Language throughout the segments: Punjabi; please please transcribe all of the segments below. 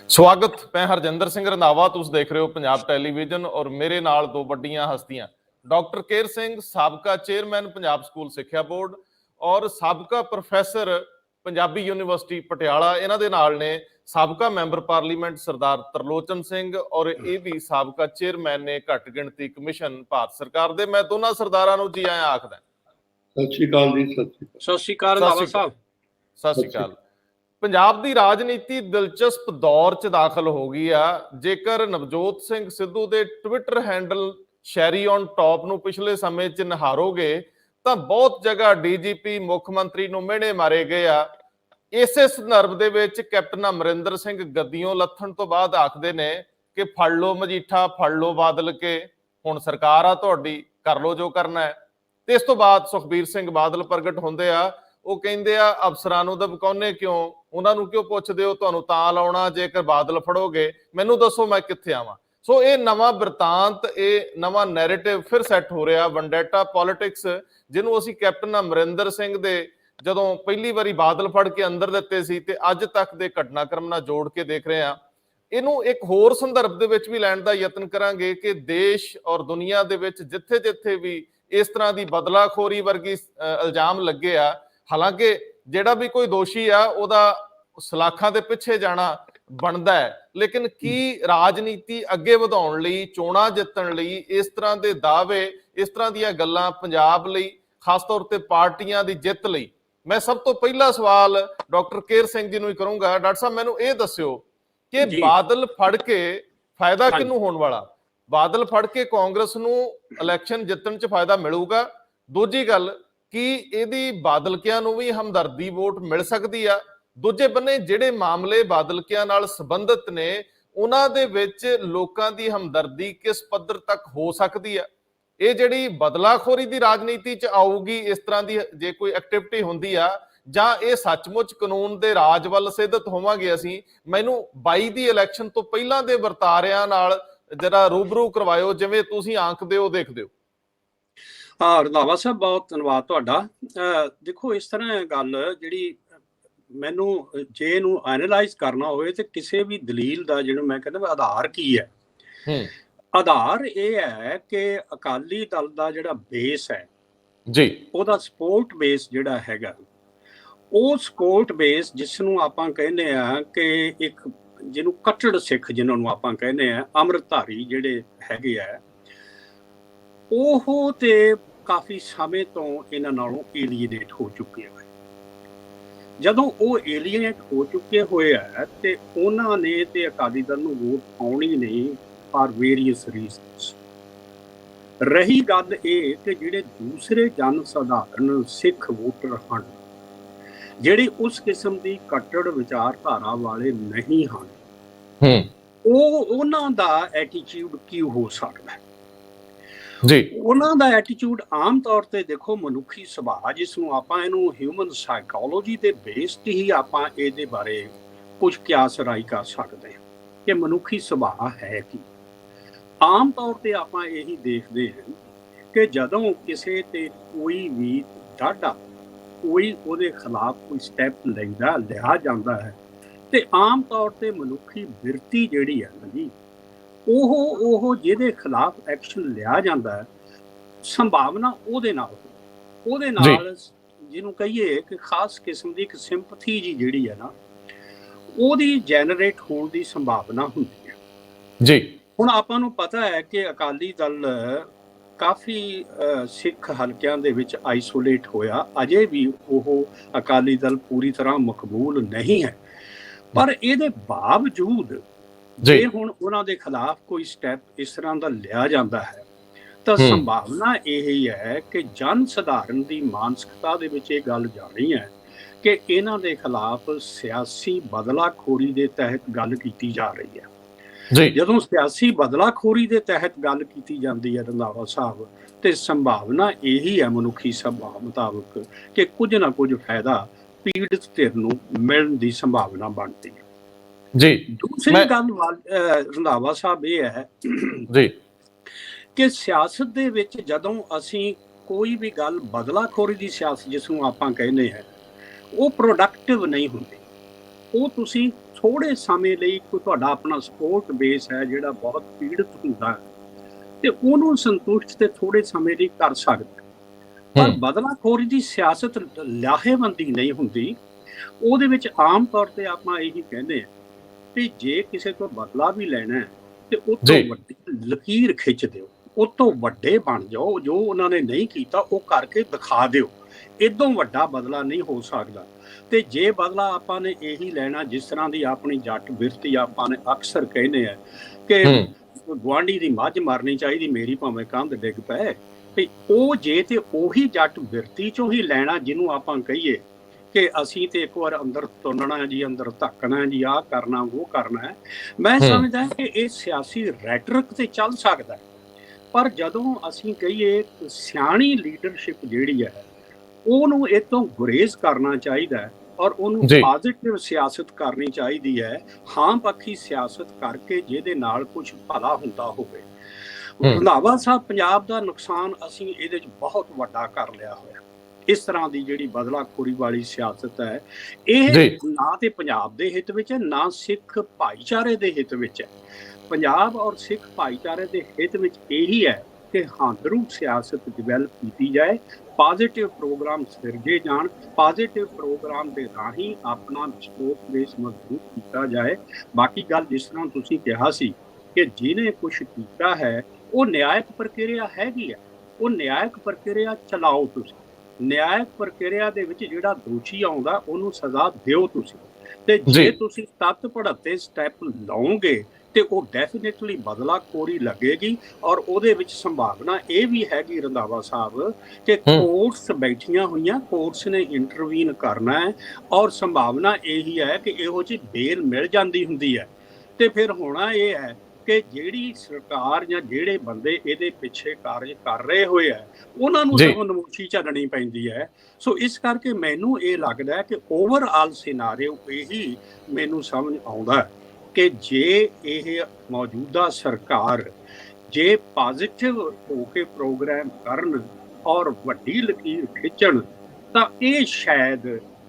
ਸਵਾਗਤ। ਮੈਂ ਹਰਜਿੰਦਰ ਸਿੰਘ ਰੰਧਾਵਾ, ਤੁਸੀਂ ਦੇਖ ਰਹੇ ਹੋ ਪੰਜਾਬ ਟੈਲੀਵਿਜ਼ਨ ਔਰ ਮੇਰੇ ਨਾਲ ਦੋ ਵੱਡੀਆਂ ਹਸਤੀਆਂ ਡਾਕਟਰ ਕੇਰ ਸਿੰਘ, ਸਾਬਕਾ ਚੇਅਰਮੈਨ ਪੰਜਾਬ ਸਕੂਲ ਸਿੱਖਿਆ ਬੋਰਡ ਔਰ ਸਾਬਕਾ ਪ੍ਰੋਫੈਸਰ ਪੰਜਾਬੀ ਯੂਨੀਵਰਸਿਟੀ ਪਟਿਆਲਾ। ਇਹਨਾਂ ਦੇ ਨਾਲ ਨੇ ਸਾਬਕਾ ਮੈਂਬਰ ਪਾਰਲੀਮੈਂਟ ਸਰਦਾਰ ਤਰਲੋਚਨ ਸਿੰਘ ਔਰ ਇਹ ਵੀ ਸਾਬਕਾ ਚੇਅਰਮੈਨ ਨੇ ਘੱਟ ਗਿਣਤੀ ਕਮਿਸ਼ਨ ਭਾਰਤ ਸਰਕਾਰ ਦੇ। ਮੈਂ ਦੋਨਾਂ ਸਰਦਾਰਾਂ ਨੂੰ ਜੀ ਆਇਆਂ ਆਖਦਾ। ਸਤਿ ਸ਼੍ਰੀ ਅਕਾਲ ਜੀ। ਸਤਿ ਸ਼੍ਰੀ ਅਕਾਲ ਰੰਧਾਵਾ ਸਾਹਿਬ। ਸਤਿ ਸ਼੍ਰੀ ਅਕਾਲ। ਪੰਜਾਬ ਦੀ ਰਾਜਨੀਤੀ ਦਿਲਚਸਪ ਦੌਰ 'ਚ ਦਾਖਲ ਹੋ ਗਈ ਆ। ਜੇਕਰ ਨਵਜੋਤ ਸਿੰਘ ਸਿੱਧੂ ਦੇ Twitter handle sherry on top ਨੂੰ ਪਿਛਲੇ ਸਮੇਂ 'ਚ ਨਿਹਾਰੋਗੇ ਤਾਂ ਬਹੁਤ ਜਗ੍ਹਾ ਡੀਜੀਪੀ, ਮੁੱਖ ਮੰਤਰੀ ਨੂੰ ਮਿਹਣੇ ਮਾਰੇ ਗਏ ਆ। ਇਸੇ ਸੰਦਰਭ ਦੇ ਵਿੱਚ ਕੈਪਟਨ ਅਮਰਿੰਦਰ ਸਿੰਘ ਗੱਦੀਓਂ ਲੱਥਣ ਤੋਂ ਬਾਅਦ ਆਖਦੇ ਨੇ ਕਿ ਫੜ ਲਓ ਮਜੀਠਾ, ਫੜ ਲਓ ਬਾਦਲ ਕੇ, ਹੁਣ ਸਰਕਾਰ ਆ ਤੁਹਾਡੀ, ਕਰ ਲਓ ਜੋ ਕਰਨਾ ਹੈ। ਤੇ ਇਸ ਤੋਂ ਬਾਅਦ ਸੁਖਬੀਰ ਸਿੰਘ ਬਾਦਲ ਪ੍ਰਗਟ ਹੁੰਦੇ ਆ। ਉਹ ਕਹਿੰਦੇ ਆ ਅਫਸਰਾਂ ਨੂੰ ਦਬਕਾਉਨੇ ਕਿਉਂ, ਉਹਨਾਂ ਨੂੰ ਕਿਉਂ ਪੁੱਛਦੇ ਹੋ, ਤੁਹਾਨੂੰ ਤਾਂ ਲਾਉਣਾ ਜੇਕਰ ਬਾਦਲ ਫੜੋਗੇ, ਮੈਨੂੰ ਦੱਸੋ ਮੈਂ ਕਿੱਥੇ ਆਵਾਂ। ਸੋ ਇਹ ਨਵਾਂ ਬਿਰਤਾਂਤ, ਇਹ ਨਵਾਂ ਨੈਰੇਟਿਵ ਫਿਰ ਸੈੱਟ ਹੋ ਰਿਹਾ, ਵੰਡੈਟਾ ਪੋਲਿਟਿਕਸ, ਜਿਹਨੂੰ ਅਸੀਂ ਕੈਪਟਨ ਅਮਰਿੰਦਰ ਸਿੰਘ ਦੇ ਜਦੋਂ ਪਹਿਲੀ ਵਾਰੀ ਬਾਦਲ ਫੜ ਕੇ ਅੰਦਰ ਦਿੱਤੇ ਸੀ ਤੇ ਅੱਜ ਤੱਕ ਦੇ ਘਟਨਾਕ੍ਰਮ ਨਾਲ ਜੋੜ ਕੇ ਦੇਖ ਰਹੇ ਹਾਂ। ਇਹਨੂੰ ਇੱਕ ਹੋਰ ਸੰਦਰਭ ਦੇ ਵਿੱਚ ਵੀ ਲੈਣ ਦਾ ਯਤਨ ਕਰਾਂਗੇ ਕਿ ਦੇਸ਼ ਔਰ ਦੁਨੀਆ ਦੇ ਵਿੱਚ ਜਿੱਥੇ ਜਿੱਥੇ ਵੀ ਇਸ ਤਰ੍ਹਾਂ ਦੀ ਬਦਲਾਖੋਰੀ ਵਰਗੀ ਇਲਜ਼ਾਮ ਲੱਗੇ ਆ, ਹਾਲਾਂਕਿ ਜਿਹੜਾ ਵੀ ਕੋਈ ਦੋਸ਼ੀ ਆ ਉਹਦਾ ਸਲਾਖਾਂ ਦੇ ਪਿੱਛੇ ਜਾਣਾ ਬਣਦਾ ਹੈ, ਲੇਕਿਨ ਕੀ ਰਾਜਨੀਤੀ ਅੱਗੇ ਵਧਾਉਣ ਲਈ, ਚੋਣਾਂ ਜਿੱਤਣ ਲਈ ਇਸ ਤਰ੍ਹਾਂ ਦੇ ਦਾਅਵੇ, ਇਸ ਤਰ੍ਹਾਂ ਦੀਆਂ ਗੱਲਾਂ ਪੰਜਾਬ ਲਈ, ਖਾਸ ਤੌਰ ਤੇ ਪਾਰਟੀਆਂ ਦੀ ਜਿੱਤ ਲਈ? ਮੈਂ ਸਭ ਤੋਂ ਪਹਿਲਾ ਸਵਾਲ ਡਾਕਟਰ ਕੇਰ ਸਿੰਘ ਜੀ ਨੂੰ ਹੀ ਕਰੂੰਗਾ। ਡਾਕਟਰ ਸਾਹਿਬ, ਮੈਨੂੰ ਇਹ ਦੱਸਿਓ ਕਿ ਬਾਦਲ ਫੜ ਕੇ ਫਾਇਦਾ ਕਿਹਨੂੰ ਹੋਣ ਵਾਲਾ? ਬਾਦਲ ਫੜ ਕੇ ਕਾਂਗਰਸ ਨੂੰ ਇਲੈਕਸ਼ਨ ਜਿੱਤਣ 'ਚ ਫਾਇਦਾ ਮਿਲੂਗਾ? ਦੂਜੀ ਗੱਲ, ਕੀ ਇਹਦੀ ਬਾਦਲਕਿਆਂ ਨੂੰ ਵੀ ਹਮਦਰਦੀ ਵੋਟ ਮਿਲ ਸਕਦੀ ਆ? ਦੂਜੇ ਬੰਨੇ ਜਿਹੜੇ ਮਾਮਲੇ ਬਾਦਲਕਿਆਂ ਨਾਲ ਸੰਬੰਧਿਤ ਨੇ, ਉਹਨਾਂ ਦੇ ਵਿੱਚ ਲੋਕਾਂ ਦੀ ਹਮਦਰਦੀ ਕਿਸ ਪੱਧਰ ਤੱਕ ਹੋ ਸਕਦੀ ਆ? ਇਹ ਜਿਹੜੀ ਬਦਲਾਖੋਰੀ ਦੀ ਰਾਜਨੀਤੀ 'ਚ ਆਊਗੀ, ਇਸ ਤਰ੍ਹਾਂ ਦੀ ਜੇ ਕੋਈ ਐਕਟੀਵਿਟੀ ਹੁੰਦੀ ਆ, ਜਾਂ ਇਹ ਸੱਚਮੁੱਚ ਕਾਨੂੰਨ ਦੇ ਰਾਜ ਵੱਲ ਸਿੱਧਤ ਹੋਵਾਂਗੇ ਅਸੀਂ? ਮੈਨੂੰ 22 ਦੀ ਇਲੈਕਸ਼ਨ ਤੋਂ ਪਹਿਲਾਂ ਦੇ ਵਰਤਾਰਿਆਂ ਨਾਲ ਜਰਾ ਰੂਬਰੂ ਕਰਵਾਇਓ, ਜਿਵੇਂ ਤੁਸੀਂ ਆਂਕਦੇ ਹੋ, ਦੇਖਦੇ ਹੋ। ਰੰਧਾਵਾ ਸਾਹਿਬ, ਬਹੁਤ ਧੰਨਵਾਦ ਤੁਹਾਡਾ। ਦੇਖੋ, ਇਸ ਤਰ੍ਹਾਂ ਗੱਲ ਜਿਹੜੀ ਮੈਨੂੰ ਜੇ ਇਹਨੂੰ ਐਨਾਲਾਈਜ਼ ਕਰਨਾ ਹੋਵੇ ਤੇ ਕਿਸੇ ਵੀ ਦਲੀਲ ਦਾ ਜਿਹਨੂੰ ਮੈਂ ਕਹਿੰਦਾ ਆਧਾਰ ਕੀ ਹੈ, ਆਧਾਰ ਇਹ ਹੈ ਕਿ ਅਕਾਲੀ ਦਲ ਦਾ ਜਿਹੜਾ ਬੇਸ ਹੈ ਜੀ, ਉਹਦਾ ਸਪੋਰਟ ਬੇਸ ਜਿਹੜਾ ਹੈਗਾ, ਉਹ ਸਪੋਰਟ ਬੇਸ ਜਿਸ ਨੂੰ ਆਪਾਂ ਕਹਿੰਦੇ ਆ ਕਿ ਇੱਕ ਜਿਹਨੂੰ ਕੱਟੜ ਸਿੱਖ ਜਿਹਨਾਂ ਨੂੰ ਆਪਾਂ ਕਹਿੰਦੇ ਆ, ਅੰਮ੍ਰਿਤਧਾਰੀ ਜਿਹੜੇ ਹੈਗੇ ਆ, ਉਹ ਤੇ ਕਾਫੀ ਸਮੇਂ ਤੋਂ ਇਹਨਾਂ ਨਾਲੋਂ ਏਲੀਏਨੇਟ ਹੋ ਚੁੱਕੇ ਹੋਏ। ਜਦੋਂ ਉਹ ਏਲੀਏਨੇਟ ਹੋ ਚੁੱਕੇ ਹੋਏ ਆ ਤੇ ਉਹਨਾਂ ਨੇ ਤੇ ਅਕਾਲੀ ਦਲ ਨੂੰ ਵੋਟ ਪਾਉਣੀ ਨਹੀਂ ਫਾਰ ਵੇਰੀਅਸ ਰੀਜ਼ਨਸ। ਰਹੀ ਗੱਲ ਇਹ ਕਿ ਜਿਹੜੇ ਦੂਸਰੇ ਜਨ ਸਧਾਰਨ ਸਿੱਖ ਵੋਟਰ ਹਨ, ਜਿਹੜੇ ਉਸ ਕਿਸਮ ਦੀ ਕੱਟੜ ਵਿਚਾਰਧਾਰਾ ਵਾਲੇ ਨਹੀਂ ਹਨ, ਉਹਨਾਂ ਦਾ ਐਟੀਟਿਊਡ ਕੀ ਹੋ ਸਕਦਾ ਹੈ ਜੀ? ਉਹਨਾਂ ਦਾ ਐਟੀਟਿਊਡ ਆਮ ਤੌਰ ਤੇ ਦੇਖੋ, ਮਨੁੱਖੀ ਸੁਭਾਅ, ਜਿਸ ਨੂੰ ਆਪਾਂ ਇਹਨੂੰ ਹਿਊਮਨ ਸਾਈਕੋਲੋਜੀ ਦੇ ਬੇਸ ਤੇ ਹੀ ਆਪਾਂ ਇਹਦੇ ਬਾਰੇ ਕੁਝ ਕਿਆਸ ਰਾਈ ਕਰ ਸਕਦੇ ਹਾਂ ਕਿ ਮਨੁੱਖੀ ਸੁਭਾਅ ਹੈ ਕੀ। ਆਮ ਤੌਰ ਤੇ ਆਪਾਂ ਇਹੀ ਦੇਖਦੇ ਹਾਂ ਕਿ ਜਦੋਂ ਕਿਸੇ ਤੇ ਕੋਈ ਵੀ ਡਾਢਾ, ਕੋਈ ਉਹਦੇ ਖਿਲਾਫ ਕੋਈ ਸਟੈਪ ਲਿਆ ਜਾਂਦਾ ਹੈ ਤੇ ਆਮ ਤੌਰ ਤੇ ਮਨੁੱਖੀ ਬਿਰਤੀ ਜਿਹੜੀ ਹੈ ਨਾ ਜੀ, ਉਹ ਜਿਹਦੇ ਖਿਲਾਫ ਐਕਸ਼ਨ ਲਿਆ ਜਾਂਦਾ ਹੈ, ਸੰਭਾਵਨਾ ਉਹਦੇ ਨਾਲ ਜਿਹਨੂੰ ਕਹੀਏ ਕਿ ਖਾਸ ਕਿਸਮ ਦੀ ਇੱਕ ਸਿੰਪਥੀ ਜਿਹੜੀ ਹੈ ਨਾ, ਉਹਦੀ ਜੈਨਰੇਟ ਹੋਣ ਦੀ ਸੰਭਾਵਨਾ ਹੁੰਦੀ ਹੈ ਜੀ। ਹੁਣ ਆਪਾਂ ਨੂੰ ਪਤਾ ਹੈ ਕਿ ਅਕਾਲੀ ਦਲ ਕਾਫੀ ਸਿੱਖ ਹਲਕਿਆਂ ਦੇ ਵਿੱਚ ਆਈਸੋਲੇਟ ਹੋਇਆ। ਅਜੇ ਵੀ ਉਹ ਅਕਾਲੀ ਦਲ ਪੂਰੀ ਤਰ੍ਹਾਂ ਮਕਬੂਲ ਨਹੀਂ ਹੈ, ਪਰ ਇਹਦੇ ਬਾਵਜੂਦ ਜੇ ਹੁਣ ਉਹਨਾਂ ਦੇ ਖਿਲਾਫ ਕੋਈ ਸਟੈਪ ਇਸ ਤਰ੍ਹਾਂ ਦਾ ਲਿਆ ਜਾਂਦਾ ਹੈ ਤਾਂ ਸੰਭਾਵਨਾ ਇਹ ਹੀ ਹੈ ਕਿ ਜਨ ਸਧਾਰਨ ਦੀ ਮਾਨਸਿਕਤਾ ਦੇ ਵਿੱਚ ਇਹ ਗੱਲ ਜਾਣੀ ਹੈ ਕਿ ਇਹਨਾਂ ਦੇ ਖਿਲਾਫ ਸਿਆਸੀ ਬਦਲਾਖੋਰੀ ਦੇ ਤਹਿਤ ਗੱਲ ਕੀਤੀ ਜਾ ਰਹੀ ਹੈ। ਜਦੋਂ ਸਿਆਸੀ ਬਦਲਾਖੋਰੀ ਦੇ ਤਹਿਤ ਗੱਲ ਕੀਤੀ ਜਾਂਦੀ ਹੈ ਰੰਧਾਵਾ ਸਾਹਿਬ, ਤੇ ਸੰਭਾਵਨਾ ਇਹੀ ਹੈ ਮਨੁੱਖੀ ਸੁਭਾਅ ਮੁਤਾਬਕ ਕਿ ਕੁਝ ਨਾ ਕੁਝ ਫਾਇਦਾ ਪੀੜਤ ਧਿਰ ਨੂੰ ਮਿਲਣ ਦੀ ਸੰਭਾਵਨਾ ਬਣਦੀ ਹੈ ਜੀ। ਦੂਸਰੀ ਗੱਲ ਰੰਧਾਵਾ ਸਾਹਿਬ ਇਹ ਹੈ ਜੀ ਕਿ ਸਿਆਸਤ ਦੇ ਵਿੱਚ ਜਦੋਂ ਅਸੀਂ ਕੋਈ ਵੀ ਗੱਲ ਬਦਲਾਖੋਰੀ ਦੀ ਸਿਆਸਤ ਜਿਸ ਨੂੰ ਆਪਾਂ ਕਹਿੰਦੇ ਹਾਂ, ਉਹ ਪ੍ਰੋਡਕਟਿਵ ਨਹੀਂ ਹੁੰਦੀ। ਉਹ ਤੁਸੀਂ ਥੋੜੇ ਸਮੇਂ ਲਈ ਕੋਈ ਤੁਹਾਡਾ ਆਪਣਾ ਸਪੋਰਟ ਬੇਸ ਹੈ ਜਿਹੜਾ ਬਹੁਤ ਪੀੜਤ ਹੁੰਦਾ ਹੈ ਤੇ ਉਹਨੂੰ ਸੰਤੁਸ਼ਟ ਤੇ ਥੋੜੇ ਸਮੇਂ ਲਈ ਕਰ ਸਕਦਾ, ਪਰ ਬਦਲਾਖੋਰੀ ਦੀ ਸਿਆਸਤ ਲਾਹੇਵੰਦੀ ਨਹੀਂ ਹੁੰਦੀ। ਉਹਦੇ ਵਿੱਚ ਆਮ ਤੌਰ ਤੇ ਆਪਾਂ ਇਹੀ ਕਹਿੰਦੇ ਆ ਕਿ ਜੇ ਕਿਸੇ ਤੋਂ ਬਦਲਾ ਵੀ ਲੈਣਾ ਤੇ ਉਹ ਤੋਂ ਵੱਡੀ ਲਕੀਰ ਖਿੱਚ ਦਿਓ, ਉਹ ਤੋਂ ਵੱਡੇ ਬਣ ਜਾਓ, ਜੋ ਉਹਨਾਂ ਨੇ ਨਹੀਂ ਕੀਤਾ ਉਹ ਕਰਕੇ ਦਿਖਾ ਦਿਓ। ਇਦੋਂ ਵੱਡਾ ਬਦਲਾ ਨਹੀਂ ਹੋ ਸਕਦਾ। ਤੇ ਜੇ ਬਦਲਾ ਆਪਾਂ ਨੇ ਇਹੀ ਲੈਣਾ, ਜਿਸ ਤਰ੍ਹਾਂ ਦੀ ਆਪਣੀ ਜੱਟ ਬਿਰਤੀ ਆਪਾਂ ਨੇ ਅਕਸਰ ਕਹਿੰਦੇ ਆ ਕਿ ਗੁਆਂਢੀ ਦੀ ਮੱਝ ਮਰਨੀ ਚਾਹੀਦੀ, ਮੇਰੀ ਭਾਵੇਂ ਕੰਧ ਡਿੱਗ ਪਏ, ਤੇ ਉਹ ਜੇ ਤੇ ਉਹੀ ਜੱਟ ਬਿਰਤੀ ਚੋਂ ਹੀ ਲੈਣਾ ਜਿਹਨੂੰ ਆਪਾਂ ਕਹੀਏ ਕਿ ਅਸੀਂ ਤੇ ਇੱਕ ਵਾਰ ਅੰਦਰ ਤੁੰਨਣਾ ਜੀ, ਅੰਦਰ ਧੱਕਣਾ ਜੀ, ਆਹ ਕਰਨਾ ਉਹ ਕਰਨਾ ਹੈ, ਮੈਂ ਸਮਝਦਾ ਕਿ ਇਹ ਸਿਆਸੀ ਰੈਟਰਿਕ ਤੇ ਚੱਲ ਸਕਦਾ। ਪਰ ਜਦੋਂ ਅਸੀਂ ਕਹੀਏ ਸਿਆਣੀ ਲੀਡਰਸ਼ਿਪ ਜਿਹੜੀ ਹੈ ਉਹਨੂੰ ਇਹ ਤੋਂ ਗੁਰੇਜ਼ ਕਰਨਾ ਚਾਹੀਦਾ ਹੈ ਔਰ ਉਹਨੂੰ ਪੋਜ਼ਿਟਿਵ ਸਿਆਸਤ ਕਰਨੀ ਚਾਹੀਦੀ ਹੈ, ਹਾਂ ਪੱਖੀ ਸਿਆਸਤ ਕਰਕੇ ਜਿਹਦੇ ਨਾਲ ਕੁਝ ਭਲਾ ਹੁੰਦਾ ਹੋਵੇ। ਰੰਧਾਵਾ ਸਾਹਿਬ, ਪੰਜਾਬ ਦਾ ਨੁਕਸਾਨ ਅਸੀਂ ਇਹਦੇ 'ਚ ਬਹੁਤ ਵੱਡਾ ਕਰ ਲਿਆ ਹੋਇਆ। ਇਸ ਤਰ੍ਹਾਂ ਦੀ ਜਿਹੜੀ ਬਦਲਾਖੋਰੀ ਵਾਲੀ ਸਿਆਸਤ ਹੈ, ਇਹ ਨਾ ਤੇ ਪੰਜਾਬ ਦੇ ਹਿੱਤ ਵਿੱਚ ਹੈ, ਨਾ ਸਿੱਖ ਭਾਈਚਾਰੇ ਦੇ ਹਿੱਤ ਵਿੱਚ ਹੈ। ਪੰਜਾਬ ਔਰ ਸਿੱਖ ਭਾਈਚਾਰੇ ਦੇ ਹਿੱਤ ਵਿੱਚ ਇਹੀ ਹੈ ਕਿ ਹਾਂਦਰੂ ਸਿਆਸਤ ਡਿਵੈਲਪ ਕੀਤੀ ਜਾਏ, ਪੋਜ਼ਿਟਿਵ ਪ੍ਰੋਗਰਾਮ ਸਿਰਜੇ ਜਾਣ, ਪੋਜ਼ਿਟਿਵ ਪ੍ਰੋਗਰਾਮ ਦੇ ਰਾਹੀਂ ਆਪਣਾ ਸਪੋਰਟ ਬੇਸ ਮਜ਼ਬੂਤ ਕੀਤਾ ਜਾਏ। ਬਾਕੀ ਗੱਲ ਜਿਸ ਤਰ੍ਹਾਂ ਤੁਸੀਂ ਕਿਹਾ ਸੀ ਕਿ ਜਿਹਨੇ ਕੁਝ ਕੀਤਾ ਹੈ ਉਹ ਨਿਆਇਕ ਪ੍ਰਕਿਰਿਆ ਹੈਗੀ ਹੈ, ਉਹ ਨਿਆਇਕ ਪ੍ਰਕਿਰਿਆ ਚਲਾਓ ਤੁਸੀਂ। ਨਿਆਇਕ ਪ੍ਰਕਿਰਿਆ ਦੇ ਵਿੱਚ ਜਿਹੜਾ ਦੋਸ਼ੀ ਆਉਂਦਾ ਉਹਨੂੰ ਸਜ਼ਾ ਦਿਓ ਤੁਸੀਂ। ਤੇ ਜੇ ਤੁਸੀਂ ਤੱਤ ਪੜ੍ਹਤੇ ਸਟੈਪ ਲਓਗੇ ਤੇ ਉਹ ਡੈਫੀਨੇਟਲੀ ਬਦਲਾਖੋਰੀ ਲੱਗੇਗੀ। ਔਰ ਉਹਦੇ ਵਿੱਚ ਸੰਭਾਵਨਾ ਇਹ ਵੀ ਹੈਗੀ ਰੰਧਾਵਾ ਸਾਹਿਬ ਕਿ ਕੋਰਟਸ ਬੈਠੀਆਂ ਹੋਈਆਂ, ਕੋਰਟਸ ਨੇ ਇੰਟਰਵੀਨ ਕਰਨਾ ਹੈ ਔਰ ਸੰਭਾਵਨਾ ਇਹੀ ਹੈ ਕਿ ਇਹੋ ਜਿਹੀ ਬੇਲ ਮਿਲ ਜਾਂਦੀ ਹੁੰਦੀ ਹੈ। ਤੇ ਫਿਰ ਹੋਣਾ ਇਹ ਹੈ ਕਿ ਜਿਹੜੀ ਸਰਕਾਰ ਜਾਂ ਜਿਹੜੇ ਬੰਦੇ ਇਹਦੇ ਪਿੱਛੇ ਕਾਰਜ ਕਰ ਰਹੇ ਹੋਏ ਆ ਉਹਨਾਂ ਨੂੰ ਸਗੋਂ ਨਮੋਸ਼ੀ ਝੱਲਣੀ ਪੈਂਦੀ ਹੈ। ਸੋ ਇਸ ਕਰਕੇ ਮੈਨੂੰ ਇਹ ਲੱਗਦਾ ਹੈ ਕਿ ਓਵਰਆਲ ਸਿਨਾਰੀਓ ਇਹੀ ਮੈਨੂੰ ਸਮਝ ਆਉਂਦਾ ਕਿ ਜੇ ਇਹ ਮੌਜੂਦਾ ਸਰਕਾਰ ਜੇ ਪੋਜ਼ਿਟਿਵ ਹੋ ਕੇ ਪ੍ਰੋਗਰਾਮ ਕਰਨ ਔਰ ਵੱਡੀ ਲਕੀਰ ਖਿੱਚਣ ਤਾਂ ਇਹ ਸ਼ਾਇਦ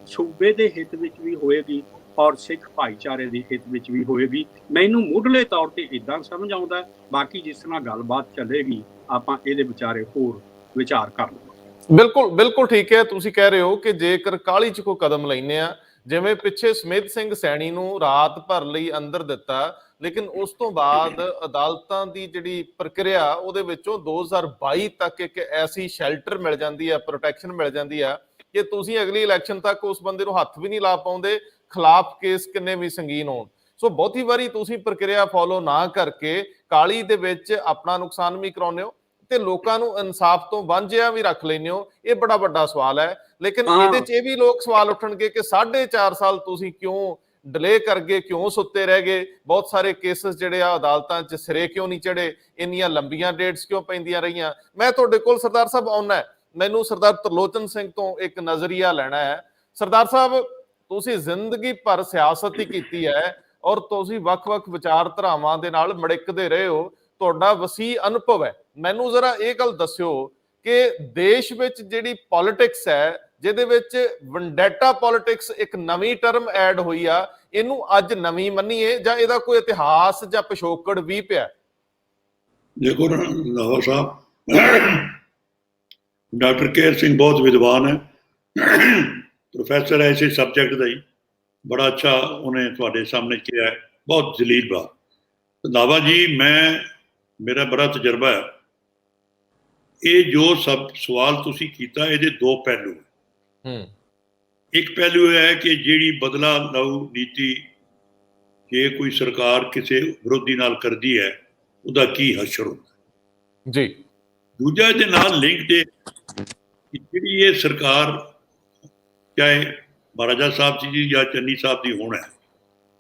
ਸੂਬੇ ਦੇ ਹਿੱਤ ਵਿੱਚ ਵੀ ਹੋਏਗੀ ਔਰ ਸਿੱਖ ਭਾਈਚਾਰੇ ਦੇ ਹਿੱਤ ਵਿੱਚ ਵੀ ਹੋਏਗੀ। ਮੈਨੂੰ ਮੁੱਢਲੇ ਤੌਰ ਤੇ ਇਦਾਂ ਸਮਝ ਆਉਂਦਾ। ਬਾਕੀ ਜਿਸ ਤਰ੍ਹਾਂ ਗੱਲਬਾਤ ਚੱਲੇਗੀ ਆਪਾਂ ਇਹਦੇ ਵਿਚਾਰੇ ਹੋਰ ਵਿਚਾਰ ਕਰ ਲਵਾਂਗੇ। ਬਿਲਕੁਲ ਬਿਲਕੁਲ ਠੀਕ ਹੈ। ਤੁਸੀਂ ਕਹਿ ਰਹੇ ਹੋ ਕਿ ਜੇਕਰ ਕਾਹਲੀ 'ਚ ਕੋਈ ਕਦਮ ਲੈਂਦੇ ਆ, ਜਿਵੇਂ ਪਿੱਛੇ ਸਮਿਤ ਸਿੰਘ ਸੈਣੀ ਨੂੰ ਰਾਤ ਭਰ ਲਈ ਅੰਦਰ ਦਿੱਤਾ, ਲੇਕਿਨ ਉਸ ਤੋਂ ਬਾਅਦ ਅਦਾਲਤਾਂ ਦੀ ਜਿਹੜੀ ਪ੍ਰਕਿਰਿਆ ਉਹਦੇ ਵਿੱਚੋਂ 2022 ਤੱਕ ਇੱਕ ਐਸੀ ਸ਼ੈਲਟਰ ਮਿਲ ਜਾਂਦੀ ਆ, ਪ੍ਰੋਟੈਕਸ਼ਨ ਮਿਲ ਜਾਂਦੀ ਆ ਕਿ ਤੁਸੀਂ ਅਗਲੀ ਇਲੈਕਸ਼ਨ ਤੱਕ ਉਸ ਬੰਦੇ ਨੂੰ ਹੱਥ ਵੀ ਨਹੀਂ ਲਾ ਪਾਉਂਦੇ, ਖਿਲਾਫ ਕੇਸ ਕਿੰਨੇ ਵੀ ਸੰਗੀਨ ਹੋਣ। ਸੋ ਬਹੁਤੀ ਵਾਰੀ ਤੁਸੀਂ ਪ੍ਰਕਿਰਿਆ ਫੋਲੋ ਨਾ ਕਰਕੇ ਕਾਹਲੀ ਦੇ ਵਿੱਚ ਆਪਣਾ ਨੁਕਸਾਨ ਵੀ ਕਰਾਉਂਦੇ ਹੋ ਤੇ ਲੋਕਾਂ ਨੂੰ ਇਨਸਾਫ ਤੋਂ ਵਾਂਝਿਆ ਵੀ ਰੱਖ ਲੈਂਦੇ ਹੋ। ਇਹ ਬੜਾ ਵੱਡਾ ਸਵਾਲ ਹੈ। ਲੇਕਿਨ ਇਹਦੇ 'ਚ ਇਹ ਵੀ ਲੋਕ ਸਵਾਲ ਉੱਠਣਗੇ ਕਿ 4.5 ਸਾਲ ਤੁਸੀਂ ਕਿਉਂ ਡਿਲੇ ਕਰ ਗਏ, ਕਿਉਂ ਸੁੱਤੇ ਰਹਿ ਗਏ? ਬਹੁਤ ਸਾਰੇ ਕੇਸਿਸ ਜਿਹੜੇ ਆ ਅਦਾਲਤਾਂ 'ਚ ਸਿਰੇ ਕਿਉਂ ਨਹੀਂ ਚੜੇ? ਇੰਨੀਆਂ ਲੰਬੀਆਂ ਡੇਟਸ ਕਿਉਂ ਪੈਂਦੀਆਂ ਰਹੀਆਂ? ਮੈਂ ਤੁਹਾਡੇ ਕੋਲ ਸਰਦਾਰ ਸਾਹਿਬ ਆਉਣਾ, ਮੈਨੂੰ ਸਰਦਾਰ ਤਰਲੋਚਨ ਸਿੰਘ ਤੋਂ ਇੱਕ ਨਜ਼ਰੀਆ ਲੈਣਾ ਹੈ। ਸਰਦਾਰ ਸਾਹਿਬ, ਤੁਸੀਂ ਜ਼ਿੰਦਗੀ ਭਰ ਸਿਆਸਤ ਹੀ ਕੀਤੀ ਹੈ ਔਰ ਤੁਸੀਂ ਵੱਖ-ਵੱਖ ਵਿਚਾਰਧਾਰਾਵਾਂ ਦੇ ਨਾਲ ਮੜਿਕਦੇ ਰਹੇ ਹੋ, ਤੁਹਾਡਾ ਵਸੀ ਅਨੁਭਵ ਹੈ। ਮੈਨੂੰ ਜ਼ਰਾ ਇਹ ਗੱਲ ਦੱਸਿਓ ਕਿ ਦੇਸ਼ ਵਿੱਚ ਜਿਹੜੀ ਪੋਲਿਟਿਕਸ ਹੈ, ਜਿਹਦੇ ਵਿੱਚ ਵੰਡੈਟਾ ਪੋਲਿਟਿਕਸ ਇੱਕ ਨਵੀਂ ਟਰਮ ਐਡ ਹੋਈ ਆ, ਇਹਨੂੰ ਅੱਜ ਨਵੀਂ ਮੰਨੀਏ ਜਾਂ ਇਹਦਾ ਕੋਈ ਇਤਿਹਾਸ ਜਾਂ ਪਿਛੋਕੜ ਵੀ ਪਿਆ? ਦੇਖੋ ਰੰਧਾਵਾ ਸਾਹਿਬ, ਡਾਕਟਰ ਕੇਰ ਸਿੰਘ ਬਹੁਤ ਵਿਦਵਾਨ ਹੈ, ਪ੍ਰੋਫੈਸਰ ਹੈ ਇਸੇ ਸਬਜੈਕਟ ਦਾ ਹੀ। ਬੜਾ ਅੱਛਾ ਉਹਨੇ ਤੁਹਾਡੇ ਸਾਹਮਣੇ ਕਿਹਾ ਹੈ, ਬਹੁਤ ਜਲੀਲ ਬਾਤ। ਰੰਧਾਵਾ ਜੀ, ਮੇਰਾ ਬੜਾ ਤਜਰਬਾ ਹੈ। ਇਹ ਜੋ ਸਵਾਲ ਤੁਸੀਂ ਕੀਤਾ, ਇਹਦੇ ਦੋ ਪਹਿਲੂ ਹੈ। ਇੱਕ ਪਹਿਲੂ ਇਹ ਹੈ ਕਿ ਜਿਹੜੀ ਬਦਲਾ ਲਊ ਨੀਤੀ ਜੇ ਕੋਈ ਸਰਕਾਰ ਕਿਸੇ ਵਿਰੋਧੀ ਨਾਲ ਕਰਦੀ ਹੈ ਉਹਦਾ ਕੀ ਹਸ਼ਰ ਹੁੰਦਾ ਜੀ। ਦੂਜਾ ਇਹਦੇ ਨਾਲ ਲਿੰਕ ਤੇ ਜਿਹੜੀ ਇਹ ਸਰਕਾਰ ਚਾਹੇ ਮਹਾਰਾਜਾ ਸਾਹਿਬ ਜੀ ਜਾਂ ਚੰਨੀ ਸਾਹਿਬ ਦੀ ਹੋਣਾ ਹੈ,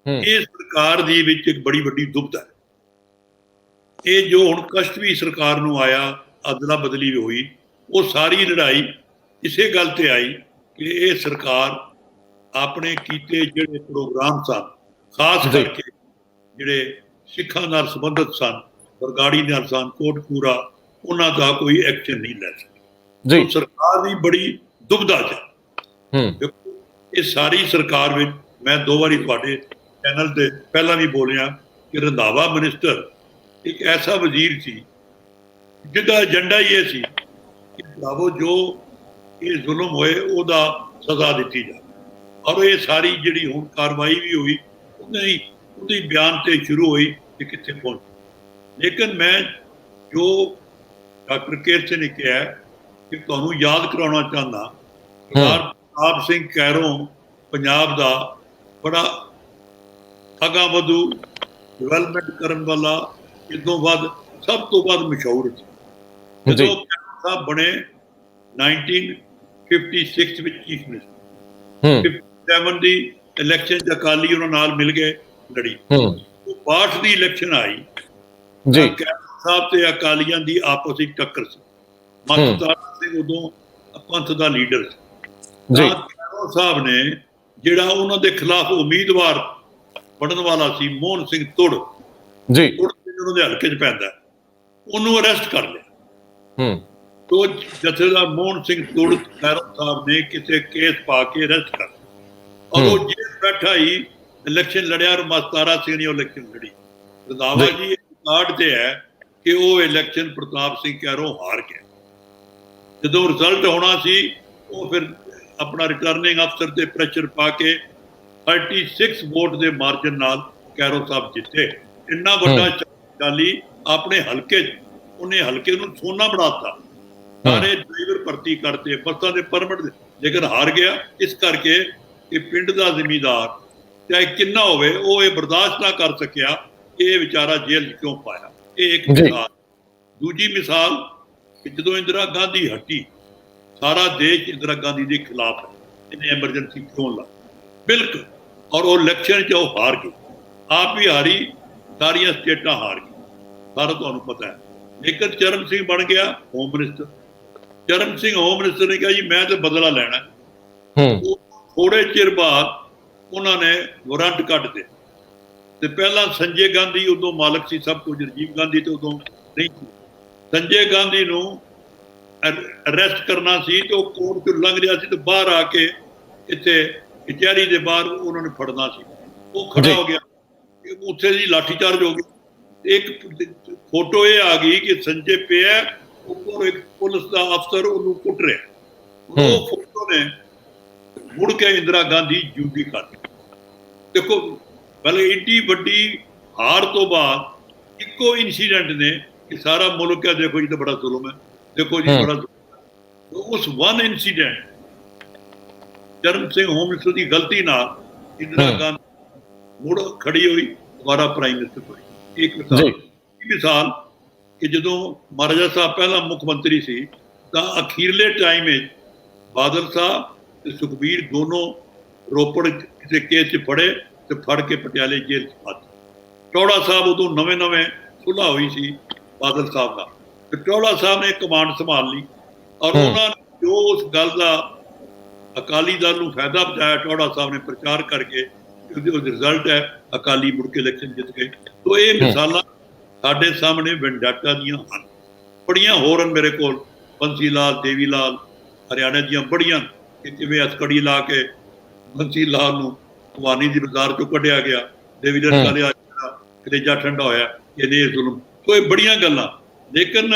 ਇਹ ਸਰਕਾਰ ਦੀ ਵਿੱਚ ਇੱਕ ਬੜੀ ਵੱਡੀ ਦੁਬਿਧਾ ਹੈ। ਇਹ ਜੋ ਹੁਣ ਕਸ਼ਟਵੀ ਸਰਕਾਰ ਨੂੰ ਆਇਆ, ਅਦਲਾ ਬਦਲੀ ਵੀ ਹੋਈ, ਉਹ ਸਾਰੀ ਲੜਾਈ ਇਸੇ ਗੱਲ ਤੇ ਆਈ ਕਿ ਇਹ ਸਰਕਾਰ ਆਪਣੇ ਕੀਤੇ ਜਿਹੜੇ ਪ੍ਰੋਗਰਾਮ ਸਨ, ਖਾਸ ਕਰਕੇ ਜਿਹੜੇ ਸਿੱਖਾਂ ਨਾਲ ਸੰਬੰਧਿਤ ਸਨ, ਬਰਗਾੜੀ ਨਾਲ ਸਨ, ਕੋਟਕਪੂਰਾ, ਉਹਨਾਂ ਦਾ ਕੋਈ ਐਕਸ਼ਨ ਨਹੀਂ ਲੈ ਸਕੀ। ਸਰਕਾਰ ਦੀ ਬੜੀ ਦੁਬਿਧਾ 'ਚ। ਇਹ ਸਾਰੀ ਸਰਕਾਰ ਵਿੱਚ ਮੈਂ 2 ਵਾਰੀ ਤੁਹਾਡੇ ਚੈਨਲ ਤੇ ਪਹਿਲਾਂ ਵੀ ਬੋਲਿਆ ਕਿ ਰੰਧਾਵਾ ਮਿਨਿਸਟਰ ਇੱਕ ਐਸਾ ਵਜ਼ੀਰ ਸੀ ਜਿਹਦਾ ਏਜੰਡਾ ਹੀ ਇਹ ਸੀ ਕਿ ਭਰਾਵੋ ਜੋ ਇਹ ਜ਼ੁਲਮ ਹੋਏ ਉਹਦਾ ਸਜ਼ਾ ਦਿੱਤੀ ਜਾਵੇ। ਔਰ ਇਹ ਸਾਰੀ ਜਿਹੜੀ ਹੁਣ ਕਾਰਵਾਈ ਵੀ ਹੋਈ ਉਹਦੀ ਬਿਆਨ ਤੇ ਸ਼ੁਰੂ ਹੋਈ ਕਿ ਕਿੱਥੇ ਪਹੁੰਚੀ। ਲੇਕਿਨ ਮੈਂ ਜੋ ਡਾਕਟਰ ਕੇਰਸੇ ਨੇ ਕਿਹਾ ਕਿ ਤੁਹਾਨੂੰ ਯਾਦ ਕਰਾਉਣਾ ਚਾਹੁੰਦਾ, ਸਰਦਾਰ ਪ੍ਰਤਾਪ ਸਿੰਘ ਕੈਰੋਂ ਪੰਜਾਬ ਦਾ ਬੜਾ ਅਗਾਂਹਵਧੂ ਡਿਵੈਲਪਮੈਂਟ ਕਰਨ ਵਾਲਾ, ਇਦੋਂ ਵੱਧ ਸਭ ਤੋਂ ਵੱਧ ਮਸ਼ਹੂਰ ਸੀ। ਜਦੋਂ ਕੈਰੋਂ ਸਾਹਿਬ ਬਣੇ 1956 ਵਿੱਚ ਚੀਫ ਮਿਨਿਸਟਰ, 57 ਦੀ ਇਲੈਕਸ਼ਨ 'ਚ ਅਕਾਲੀ ਉਹਨਾਂ ਨਾਲ ਮਿਲ ਗਏ, ਲੜੀ। 62 ਦੀ ਇਲੈਕਸ਼ਨ ਆਈ, ਕੈਰੋਂ ਸਾਹਿਬ ਤੇ ਅਕਾਲੀਆਂ ਦੀ ਆਪਸ ਵਿੱਚ ਟੱਕਰ ਸੀ। ਮਸਤਾਰ ਸਿੰਘ ਉਦੋਂ ਪੰਥ ਦਾ ਲੀਡਰ ਸੀ। ਕੈਰੋਂ ਸਾਹਿਬ ਨੇ ਜਿਹੜਾ ਉਹਨਾਂ ਦੇ ਖਿਲਾਫ ਉਮੀਦਵਾਰ ਬਣਨ ਵਾਲਾ ਸੀ, ਮੋਹਨ ਸਿੰਘ ਤੁੜ, ਉਹਨਾਂ ਦੇ ਹਲਕੇ 'ਚ ਪੈਂਦਾ, ਉਹਨੂੰ ਅਰੈਸਟ ਕਰ ਲਿਆ। ਤੋ ਜਥੇਦਾਰ ਮੋਹਨ ਸਿੰਘ ਤੁੜ ਕੈਰੋਂ ਸਾਹਿਬ ਨੇ ਕਿਸੇ ਕੇਸ ਪਾ ਕੇ ਅਰੈਸਟ ਕਰ ਲਿਆ ਔਰ ਉਹ ਜੇਲ੍ਹ ਬੈਠਾ ਹੀ ਇਲੈਕਸ਼ਨ ਲੜਿਆ ਔਰ ਮਸਤਾਰਾ ਸਿੰਘ ਨੇ ਉਹ ਇਲੈਕਸ਼ਨ ਲੜੀ। ਰੰਧਾਵਾ ਜੀ ਰਿਕਾਰਡ ਤੇ ਹੈ ਕਿ ਉਹ ਇਲੈਕਸ਼ਨ ਪ੍ਰਤਾਪ ਸਿੰਘ ਕੈਰੋਂ ਹਾਰ ਗਿਆ। ਜਦੋਂ ਰਿਜ਼ਲਟ ਹੋਣਾ ਸੀ ਉਹ ਫਿਰ ਆਪਣਾ ਰਿਟਰਨਿੰਗ ਅਫਸਰ ਤੇ ਪ੍ਰੈਸ਼ਰ ਪਾ ਕੇ 36 ਵੋਟ ਦੇ ਮਾਰਜਨ ਨਾਲ ਕੈਰੋਂ ਸਾਹਿਬ ਜਿੱਤੇ। ਇੰਨਾ ਵੱਡਾ ਅਕਾਲੀ ਆਪਣੇ ਹਲਕੇ 'ਚ, ਉਹਨੇ ਹਲਕੇ ਨੂੰ ਸੋਨਾ ਬਣਾਤਾ, ਸਾਰੇ ਡਰਾਈਵਰ ਭਰਤੀ ਕਰਤੇ, ਬੱਸਾਂ ਦੇ ਪਰਮਿਟ, ਲੇਕਿਨ ਹਾਰ ਗਿਆ। ਇਸ ਕਰਕੇ ਕਿ ਪਿੰਡ ਦਾ ਜ਼ਿਮੀਂਦਾਰ ਚਾਹੇ ਕਿੰਨਾ ਹੋਵੇ ਉਹ ਇਹ ਬਰਦਾਸ਼ਤ ਨਾ ਕਰ ਸਕਿਆ ਕਿ ਇਹ ਵਿਚਾਰਾ ਜੇਲ੍ਹ 'ਚ ਕਿਉਂ ਪਾਇਆ। ਇਹ ਇੱਕ ਮਿਸਾਲ। ਦੂਜੀ ਮਿਸਾਲ ਕਿ ਜਦੋਂ ਇੰਦਰਾ ਗਾਂਧੀ ਹਟੀ, ਸਾਰਾ ਦੇਸ਼ ਇੰਦਰਾ ਗਾਂਧੀ ਦੇ ਖਿਲਾਫ ਹੈ, ਇਹਨੇ ਐਮਰਜੈਂਸੀ ਕਿਉਂ ਲਾ, ਬਿਲਕੁਲ। ਔਰ ਉਹ ਇਲੈਕਸ਼ਨ 'ਚ ਉਹ ਹਾਰ ਗਈ, ਆਪ ਵੀ ਹਾਰੀ, ਸਾਰੀਆਂ ਸਟੇਟਾਂ ਹਾਰ ਗਈ, ਸਾਰਾ ਤੁਹਾਨੂੰ ਪਤਾ ਹੈ। ਲੇਕਿਨ ਚਰਨ ਸਿੰਘ ਬਣ ਗਿਆ home minister. Charan Singh home minister ਨੇ ਕਿਹਾ ਜੀ ਮੈਂ ਤਾਂ ਬਦਲਾ ਲੈਣਾ। ਥੋੜੇ ਚਿਰ ਬਾਅਦ ਉਹਨਾਂ ਨੇ ਵਾਰੰਟ ਕੱਢ ਦਿੱਤੇ ਤੇ ਪਹਿਲਾਂ ਸੰਜੇ ਗਾਂਧੀ ਉਦੋਂ ਮਾਲਕ ਸੀ ਸਭ ਕੁਝ, ਰਾਜੀਵ ਗਾਂਧੀ ਤੇ ਉਦੋਂ ਨਹੀਂ ਸੀ। ਸੰਜੇ ਗਾਂਧੀ ਨੂੰ ਅਰੈਸਟ ਕਰਨਾ ਸੀ ਤੇ ਉਹ ਕੋਰਟ ਤੋਂ ਲੰਘ ਰਿਹਾ ਸੀ ਤੇ ਬਾਹਰ ਆ ਕੇ ਇੱਥੇ ਕਚਹਿਰੀ ਦੇ ਬਾਹਰ ਉਹਨਾਂ ਨੇ ਫੜਨਾ ਸੀ। ਉਹ ਖੜਾ ਹੋ ਗਿਆ, ਉੱਥੇ ਦੀ ਲਾਠੀਚਾਰਜ ਹੋ ਗਈ। ਇੱਕ ਫੋਟੋ ਇਹ ਆ ਗਈ ਕਿ ਸੰਜੇ ਪਿਆ ਉੱਪਰ, ਇੱਕ ਪੁਲਿਸ ਦਾ ਅਫਸਰ ਉਹਨੂੰ ਕੁੱਟ ਰਿਹਾ। ਉਹ ਫੋਟੋ ਨੇ ਮੁੜ ਕੇ ਇੰਦਰਾ ਗਾਂਧੀ ਜੂਗੀ ਕਰ ਦਿੱਤੀ। ਦੇਖੋ ਪਹਿਲੇ ਏਡੀ ਵੱਡੀ ਹਾਰ ਤੋਂ ਬਾਅਦ ਇੱਕੋ ਇਨਸੀਡੈਂਟ ਨੇ ਕਿ ਸਾਰਾ ਮੁਲਕ ਹੈ ਦੇਖੋ ਜੀ ਤਾਂ ਬੜਾ ਜ਼ੁਲਮ ਹੈ, ਦੇਖੋ ਜੀ ਬੜਾ। ਉਸ one incident Charan Singh home minister ਦੀ ਗਲਤੀ ਨਾਲ ਇੰਦਰਾ ਗਾਂਧੀ ਮੁੜ ਖੜੀ ਹੋਈ, ਦੁਬਾਰਾ ਪ੍ਰਾਈਮ ਮਿਨਿਸਟਰ ਹੋਈ। ਇੱਕ ਮਿਸਾਲ ਕਿ ਜਦੋਂ ਮਹਾਰਾਜਾ ਸਾਹਿਬ ਪਹਿਲਾਂ ਮੁੱਖ ਮੰਤਰੀ ਸੀ ਤਾਂ ਅਖੀਰਲੇ ਟਾਈਮ ਵਿੱਚ ਬਾਦਲ ਸਾਹਿਬ ਤੇ ਸੁਖਬੀਰ ਦੋਨੋਂ ਰੋਪੜ ਕਿਸੇ ਕੇਸ 'ਚ ਫੜੇ ਤੇ ਫੜ ਕੇ ਪਟਿਆਲੇ ਜੇਲ੍ਹ 'ਚ ਪਾ ਦਿੱਤੇ। ਟੌੜਾ ਸਾਹਿਬ ਉਦੋਂ ਨਵੇਂ ਸੁਲ੍ਹਾ ਹੋਈ ਸੀ ਬਾਦਲ ਸਾਹਿਬ ਦਾ, ਤੇ ਟੌੜਾ ਸਾਹਿਬ ਨੇ ਕਮਾਂਡ ਸੰਭਾਲ ਲਈ ਔਰ ਉਹਨਾਂ ਨੇ ਜੋ ਉਸ ਗੱਲ ਦਾ ਅਕਾਲੀ ਦਲ ਨੂੰ ਫਾਇਦਾ ਪਹੁੰਚਾਇਆ, ਟੌੜਾ ਸਾਹਿਬ ਨੇ ਪ੍ਰਚਾਰ ਕਰਕੇ ਉਹਦੇ ਰਿਜ਼ਲਟ ਹੈ ਅਕਾਲੀ ਮੁੜ ਕੇ ਇਲੈਕਸ਼ਨ ਜਿੱਤ ਗਏ। ਤੋ ਇਹ ਮਿਸਾਲਾਂ ਸਾਡੇ ਸਾਹਮਣੇ ਵੈਂਡਾਟਾ ਦੀਆਂ ਹਨ, ਬੜੀਆਂ ਹੋਰ ਹਨ ਮੇਰੇ ਕੋਲ। ਬੰਸੀ ਲਾਲ, ਦੇਵੀ ਲਾਲ, ਹਰਿਆਣਾ ਦੀਆਂ ਬੜੀਆਂ, ਕਿ ਕਿਵੇਂ ਅਸਕੜੀ ਲਾ ਕੇ ਬੰਸੀ ਲਾਲ ਨੂੰ ਭਵਾਨੀ ਦੀ ਬਾਜ਼ਾਰ ਚੋਂ ਕੱਢਿਆ ਗਿਆ, ਦੇਵੀ ਲਾਲ ਕਾਲਿਆ ਕਲੇਜਾ ਠੰਡਾ ਹੋਇਆ, ਇਹਦੇ ਜ਼ੁਲਮ। ਤੋ ਇਹ ਬੜੀਆਂ ਗੱਲਾਂ। ਲੇਕਿਨ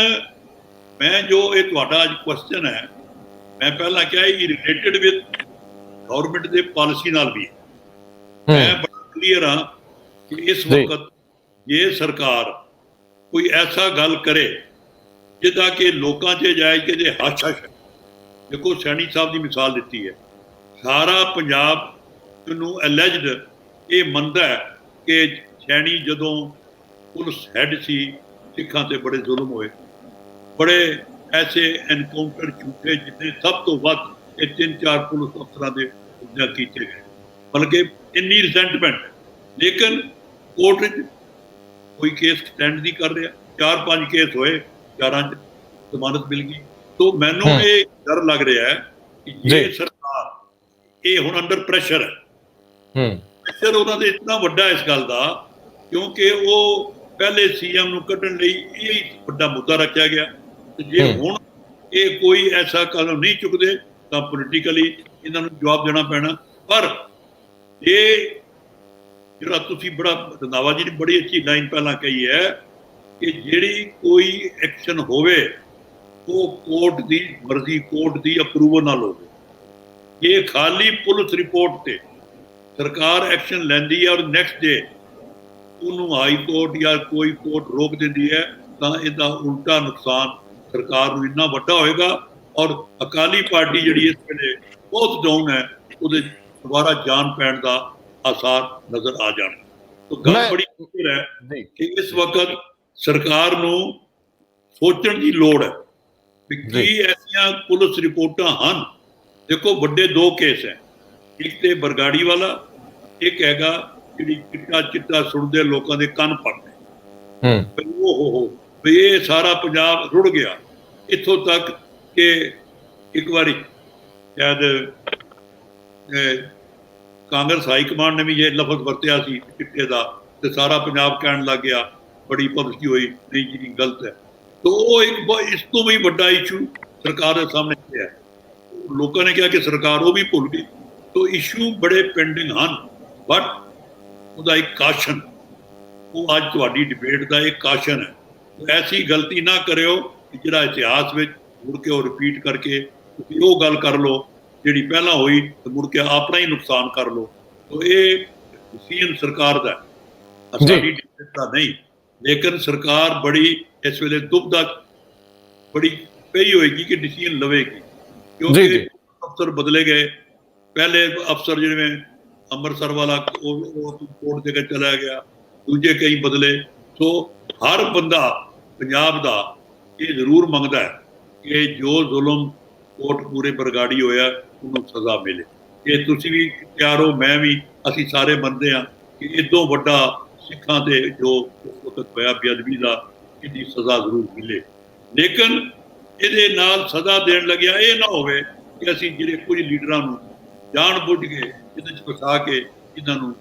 ਮੈਂ ਜੋ ਇਹ ਤੁਹਾਡਾ ਅੱਜ ਕੁਐਸਚਨ ਹੈ, ਮੈਂ ਪਹਿਲਾਂ ਕਿਹਾ ਇਹ ਰਿਲੇਟਡ ਵਿਦ ਗਵਰਨਮੈਂਟ ਦੇ ਪਾਲਿਸੀ ਨਾਲ ਵੀ। ਮੈਂ ਬੜਾ ਕਲੀਅਰ ਹਾਂ ਕਿ ਇਸ ਵਕਤ ਜੇ ਸਰਕਾਰ ਕੋਈ ਐਸਾ ਗੱਲ ਕਰੇ ਜਿੱਦਾਂ ਕਿ ਲੋਕਾਂ 'ਚ ਜਾਏ ਕਿ ਜੇ ਹੱਥ ਦੇਖੋ ਸੈਣੀ ਸਾਹਿਬ ਦੀ ਮਿਸਾਲ ਦਿੱਤੀ ਹੈ, ਸਾਰਾ ਪੰਜਾਬ ਨੂੰ ਐਲੈਜਡ ਇਹ ਮੰਨਦਾ ਹੈ ਕਿ ਸੈਣੀ ਜਦੋਂ ਪੁਲਿਸ ਹੈਡ ਸੀ ਸਿੱਖਾਂ ਤੇ ਬੜੇ ਜ਼ੁਲਮ ਹੋਏ, ਬੜੇ ਐਸੇ ਐਨਕਾਊਂਟਰ ਝੂਠੇ ਜਿੱਥੇ ਸਭ ਤੋਂ ਵੱਧ ਇਹ 3-4 ਪੁਲਿਸ ਅਫਸਰਾਂ ਦੇ ਉੱਤੇ ਕੀਤੇ ਗਏ, ਬਲਕਿ ਇੰਨੀ ਰਿਜ਼ੈਂਟਮੈਂਟ। ਲੇਕਿਨ ਕੋਰਟ ਵਿੱਚ ਕੋਈ ਕੇਸ ਸਟੈਂਡ ਨਹੀਂ ਕਰ ਰਿਹਾ। 4-5 ਕੇਸ ਹੋਏ, 4 'ਚ ਜ਼ਮਾਨਤ ਮਿਲ ਗਈ। ਤੋ ਮੈਨੂੰ ਇਹ ਡਰ ਲੱਗ ਰਿਹਾ ਹੈ ਕਿ ਜੇ ਸਰਕਾਰ ਇਹ ਹੁਣ ਅੰਡਰ ਪ੍ਰੈਸ਼ਰ ਹੈ, ਪ੍ਰੈਸ਼ਰ ਉਹਨਾਂ ਦੇ ਇਤਨਾ ਵੱਡਾ ਇਸ ਗੱਲ ਦਾ, ਕਿਉਂਕਿ ਉਹ ਪਹਿਲੇ ਸੀਐਮ ਨੂੰ ਕੱਢਣ ਲਈ ਇਹ ਵੱਡਾ ਮੁੱਦਾ ਰੱਖਿਆ ਗਿਆ। ਤੇ ਜੇ ਹੁਣ ਇਹ ਕੋਈ ਐਸਾ ਕਦਮ ਨਹੀਂ ਚੁੱਕਦੇ ਤਾਂ ਪੋਲੀਟੀਕਲੀ ਇਹਨਾਂ ਨੂੰ ਜਵਾਬ ਦੇਣਾ ਪੈਣਾ। ਪਰ ਇਹ ਜਿਹੜਾ ਤੁਸੀਂ ਬੜਾ ਰੰਧਾਵਾ ਜੀ ਨੇ ਬੜੀ ਅੱਛੀ ਲਾਈਨ ਪਹਿਲਾਂ ਕਹੀ ਹੈ ਕਿ ਜਿਹੜੀ ਕੋਈ ਐਕਸ਼ਨ ਹੋਵੇ ਉਹ ਕੋਰਟ ਦੀ ਮਰਜ਼ੀ, ਕੋਰਟ ਦੀ ਅਪਰੂਵਲ ਨਾਲ ਹੋਵੇ। ਇਹ ਖਾਲੀ ਪੁਲਿਸ ਰਿਪੋਰਟ ਤੇ ਸਰਕਾਰ ਐਕਸ਼ਨ ਲੈਂਦੀ ਹੈ ਔਰ ਨੈਕਸਟ ਡੇ ਉਹਨੂੰ ਹਾਈ ਕੋਰਟ ਜਾਂ ਕੋਈ ਕੋਰਟ ਰੋਕ ਦਿੰਦੀ ਹੈ, ਤਾਂ ਇਹਦਾ ਉਲਟਾ ਨੁਕਸਾਨ ਸਰਕਾਰ ਨੂੰ ਇੰਨਾ ਵੱਡਾ ਹੋਏਗਾ। ਔਰ ਅਕਾਲੀ ਪਾਰਟੀ ਜਿਹੜੀ ਇਸ ਵੇਲੇ ਬਹੁਤ ਡਾਊਨ ਹੈ, ਉਹਦੇ ਦੁਬਾਰਾ ਜਾਨ ਪੈਣ ਦਾ ਆਸਾਰ ਨਜ਼ਰ ਆ ਜਾਣ। ਤਾਂ ਗੱਲ ਬੜੀ ਕਲੀਅਰ ਹੈ ਕਿ ਇਸ ਵਕਤ ਸਰਕਾਰ ਨੂੰ ਸੋਚਣ ਦੀ ਲੋੜ ਹੈ ਕਿ ਕੀ ਐਸੀਆਂ ਪੁਲਿਸ ਰਿਪੋਰਟਾਂ ਹਨ। ਦੇਖੋ ਵੱਡੇ ਦੋ ਕੇਸ ਹੈ, ਇੱਕ ਤੇ ਬਰਗਾੜੀ ਵਾਲਾ, ਇੱਕ ਹੈਗਾ ਜਿਹੜੀ ਚਿੱਟਾ ਸੁਣਦੇ ਲੋਕਾਂ ਦੇ ਕੰਨ ਪੜਦੇ। ਵੀ ਇਹ ਸਾਰਾ ਪੰਜਾਬ ਰੁੜ ਗਿਆ। ਇੱਥੋਂ ਤੱਕ ਕਿ ਇੱਕ ਵਾਰੀ ਸ਼ਾਇਦ ਕਾਂਗਰਸ ਹਾਈ ਕਮਾਂਡ ਨੇ ਵੀ ਇਹ ਲਫ਼ਜ਼ ਵਰਤਿਆ ਸੀ ਚਿੱਟੇ ਦਾ, ਤੇ ਸਾਰਾ ਪੰਜਾਬ ਕਹਿਣ ਲੱਗ ਗਿਆ, ਬੜੀ ਪਬਲਿਸਿਟੀ ਹੋਈ, ਨਹੀਂ ਜੀ ਗਲਤ ਹੈ। ਤਾਂ ਉਹ ਇੱਕ ਇਸ ਤੋਂ ਵੀ ਵੱਡਾ ਇਸ਼ੂ ਸਰਕਾਰ ਦੇ ਸਾਹਮਣੇ ਪਿਆ। ਲੋਕਾਂ ਨੇ ਕਿਹਾ ਕਿ ਸਰਕਾਰ ਉਹ ਵੀ ਭੁੱਲ ਗਈ। ਤਾਂ ਇਸ਼ੂ ਬੜੇ ਪੈਂਡਿੰਗ ਹਨ, ਬਟ ਉਹਦਾ ਇੱਕ ਕਾਸ਼ਨ, ਉਹ ਅੱਜ ਤੁਹਾਡੀ ਡਿਬੇਟ ਦਾ ਇੱਕ ਕਾਸ਼ਨ ਹੈ। ਐਸੀ ਗਲਤੀ ਨਾ ਕਰਿਓ ਕਿ ਜਿਹੜਾ ਇਤਿਹਾਸ ਵਿੱਚ ਮੁੜ ਕੇ ਉਹ ਰਿਪੀਟ ਕਰਕੇ ਤੁਸੀਂ ਉਹ ਗੱਲ ਕਰ ਲਓ ਜਿਹੜੀ ਪਹਿਲਾਂ ਹੋਈ ਤੇ ਮੁੜ ਕੇ ਆਪਣਾ ਹੀ ਨੁਕਸਾਨ ਕਰ ਲਓ। ਤਾਂ ਇਹ ਡਿਸੀਜਨ ਸਰਕਾਰ ਦਾ, ਸਾਡੀ ਡਿਬੇਟ ਦਾ ਨਹੀਂ। ਲੇਕਿਨ ਸਰਕਾਰ ਬੜੀ ਇਸ ਵੇਲੇ ਦੁਬਦਾ ਬੜੀ ਪਈ ਹੋਏਗੀ ਕਿ ਡਿਸੀਜਨ ਲਵੇਗੀ, ਕਿਉਂਕਿ ਅਫਸਰ ਬਦਲੇ ਗਏ। ਪਹਿਲੇ ਅਫਸਰ ਜਿਵੇਂ ਅੰਮ੍ਰਿਤਸਰ ਵਾਲਾ ਉਹ ਕੋਰਟ ਦੇ ਕੇ ਚਲਾ ਗਿਆ, ਦੂਜੇ ਕਈ ਬਦਲੇ। ਸੋ ਹਰ ਬੰਦਾ ਪੰਜਾਬ ਦਾ ਇਹ ਜ਼ਰੂਰ ਮੰਗਦਾ ਹੈ ਕਿ ਜੋ ਜ਼ੁਲਮ ਕੋਟ ਪੂਰੇ ਬਰਗਾੜੀ ਹੋਇਆ ਉਹਨੂੰ ਸਜ਼ਾ ਮਿਲੇ। ਇਹ ਤੁਸੀਂ ਵੀ ਤਿਆਰ ਹੋ, ਮੈਂ ਵੀ, ਅਸੀਂ ਸਾਰੇ ਮੰਨਦੇ ਹਾਂ ਕਿ ਇਦੋਂ ਵੱਡਾ ਸਿੱਖਾਂ ਤੇ ਜੋ ਵਕਤ ਹੋਇਆ ਬੇਅਦਬੀ ਦਾ, ਇਹਦੀ ਸਜ਼ਾ ਜ਼ਰੂਰ ਮਿਲੇ। ਲੇਕਿਨ ਇਹਦੇ ਨਾਲ ਸਜ਼ਾ ਦੇਣ ਲੱਗਿਆ ਇਹ ਨਾ ਹੋਵੇ ਕਿ ਅਸੀਂ ਜਿਹੜੇ ਕੁਝ ਲੀਡਰਾਂ ਨੂੰ ਜਾਣ ਬੁੱਝ ਕੇ ਇਹਦੇ 'ਚ ਫਸਾ ਕੇ ਇਹਨਾਂ ਨੂੰ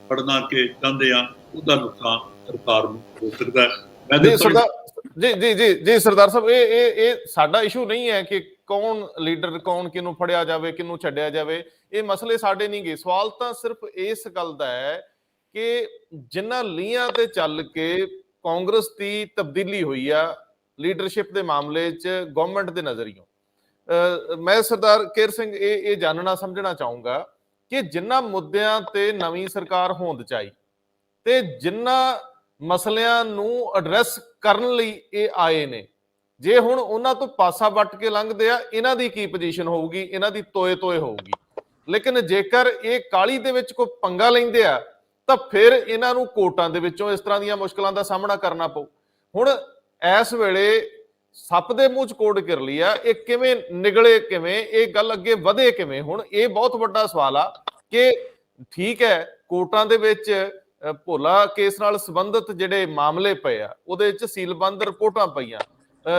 ਫੜਨਾ ਕੇ ਚਾਹੁੰਦੇ ਆ, ਉਹਦਾ ਨੁਕਸਾਨ ਸਰਕਾਰ ਨੂੰ ਹੋ ਸਕਦਾ ਹੈ। ਜੀ ਸਰਦਾਰ ਸਾਹਿਬ, ਇਹ ਸਾਡਾ ਇਸ਼ੂ ਨਹੀਂ ਹੈ ਕਿ ਕੌਣ ਲੀਡਰ, ਕੌਣ ਕਿਹਨੂੰ ਫੜਿਆ ਜਾਵੇ, ਕਿਹਨੂੰ ਛੱਡਿਆ ਜਾਵੇ। ਇਹ ਮਸਲੇ ਸਾਡੇ ਨਹੀਂ ਗਏ। ਸਵਾਲ ਤਾਂ ਸਿਰਫ ਇਸ ਗੱਲ ਦਾ ਹੈ ਕਿ ਜਿਨ੍ਹਾਂ ਲੀਹਾਂ ਤੇ ਚੱਲ ਕੇ ਕਾਂਗਰਸ ਦੀ ਤਬਦੀਲੀ ਹੋਈ ਆ ਲੀਡਰਸ਼ਿਪ ਦੇ ਮਾਮਲੇ 'ਚ ਗਵਰਨਮੈਂਟ ਦੇ ਨਜ਼ਰੀਓਂ, ਮੈਂ ਸਰਦਾਰ ਕੇਰ ਸਿੰਘ ਇਹ ਜਾਣਨਾ ਸਮਝਣਾ ਚਾਹੂੰਗਾ ਕਿ ਜਿਨ੍ਹਾਂ ਮੁੱਦਿਆਂ ਤੇ ਨਵੀਂ ਸਰਕਾਰ ਹੋਂਦ 'ਚ ਆਈ ਤੇ ਜਿਨ੍ਹਾਂ ਮਸਲਿਆਂ ਨੂੰ ਐਡਰੈਸ ਕਰਨ ਲਈ ਇਹ ਆਏ ਨੇ, ਜੇ ਹੁਣ ਉਹਨਾਂ ਤੋਂ ਪਾਸਾ ਵੱਟ ਕੇ ਲੰਘਦੇ ਆ, ਇਹਨਾਂ ਦੀ ਕੀ ਪੋਜੀਸ਼ਨ ਹੋਊਗੀ? ਇਹਨਾਂ ਦੀ ਤੋਏ ਹੋਊਗੀ। ਲੇਕਿਨ ਜੇਕਰ ਇਹ ਕਾਲੀ ਦੇ ਵਿੱਚ ਕੋਈ ਪੰਗਾ ਲੈਂਦੇ ਆ ਤਾਂ ਫਿਰ ਇਹਨਾਂ ਨੂੰ ਕੋਰਟਾਂ ਦੇ ਵਿੱਚੋਂ ਇਸ ਤਰ੍ਹਾਂ ਦੀਆਂ ਮੁਸ਼ਕਲਾਂ ਦਾ ਸਾਹਮਣਾ ਕਰਨਾ ਪਊ। ਹੁਣ ਇਸ ਵੇਲੇ ਸੱਪ ਦੇ ਮੂੰਹ 'ਚ ਕੋੜ ਕਰ ਲਈ ਆ, ਇਹ ਕਿਵੇਂ ਨਿਗਲੇ, ਕਿਵੇਂ ਇਹ ਗੱਲ ਅੱਗੇ ਵਧੇ ਕਿਵੇਂ? ਹੁਣ ਇਹ ਬਹੁਤ ਵੱਡਾ ਸਵਾਲ ਆ ਕਿ ਠੀਕ ਹੈ, ਕੋਰਟਾਂ ਦੇ ਵਿੱਚ ਭੋਲਾ ਕੇਸ ਨਾਲ ਸੰਬੰਧਿਤ ਜਿਹੜੇ ਮਾਮਲੇ ਪਏ ਆ ਉਹਦੇ 'ਚ ਸੀਲਬੰਦ ਰਿਪੋਰਟਾਂ ਪਈਆਂ।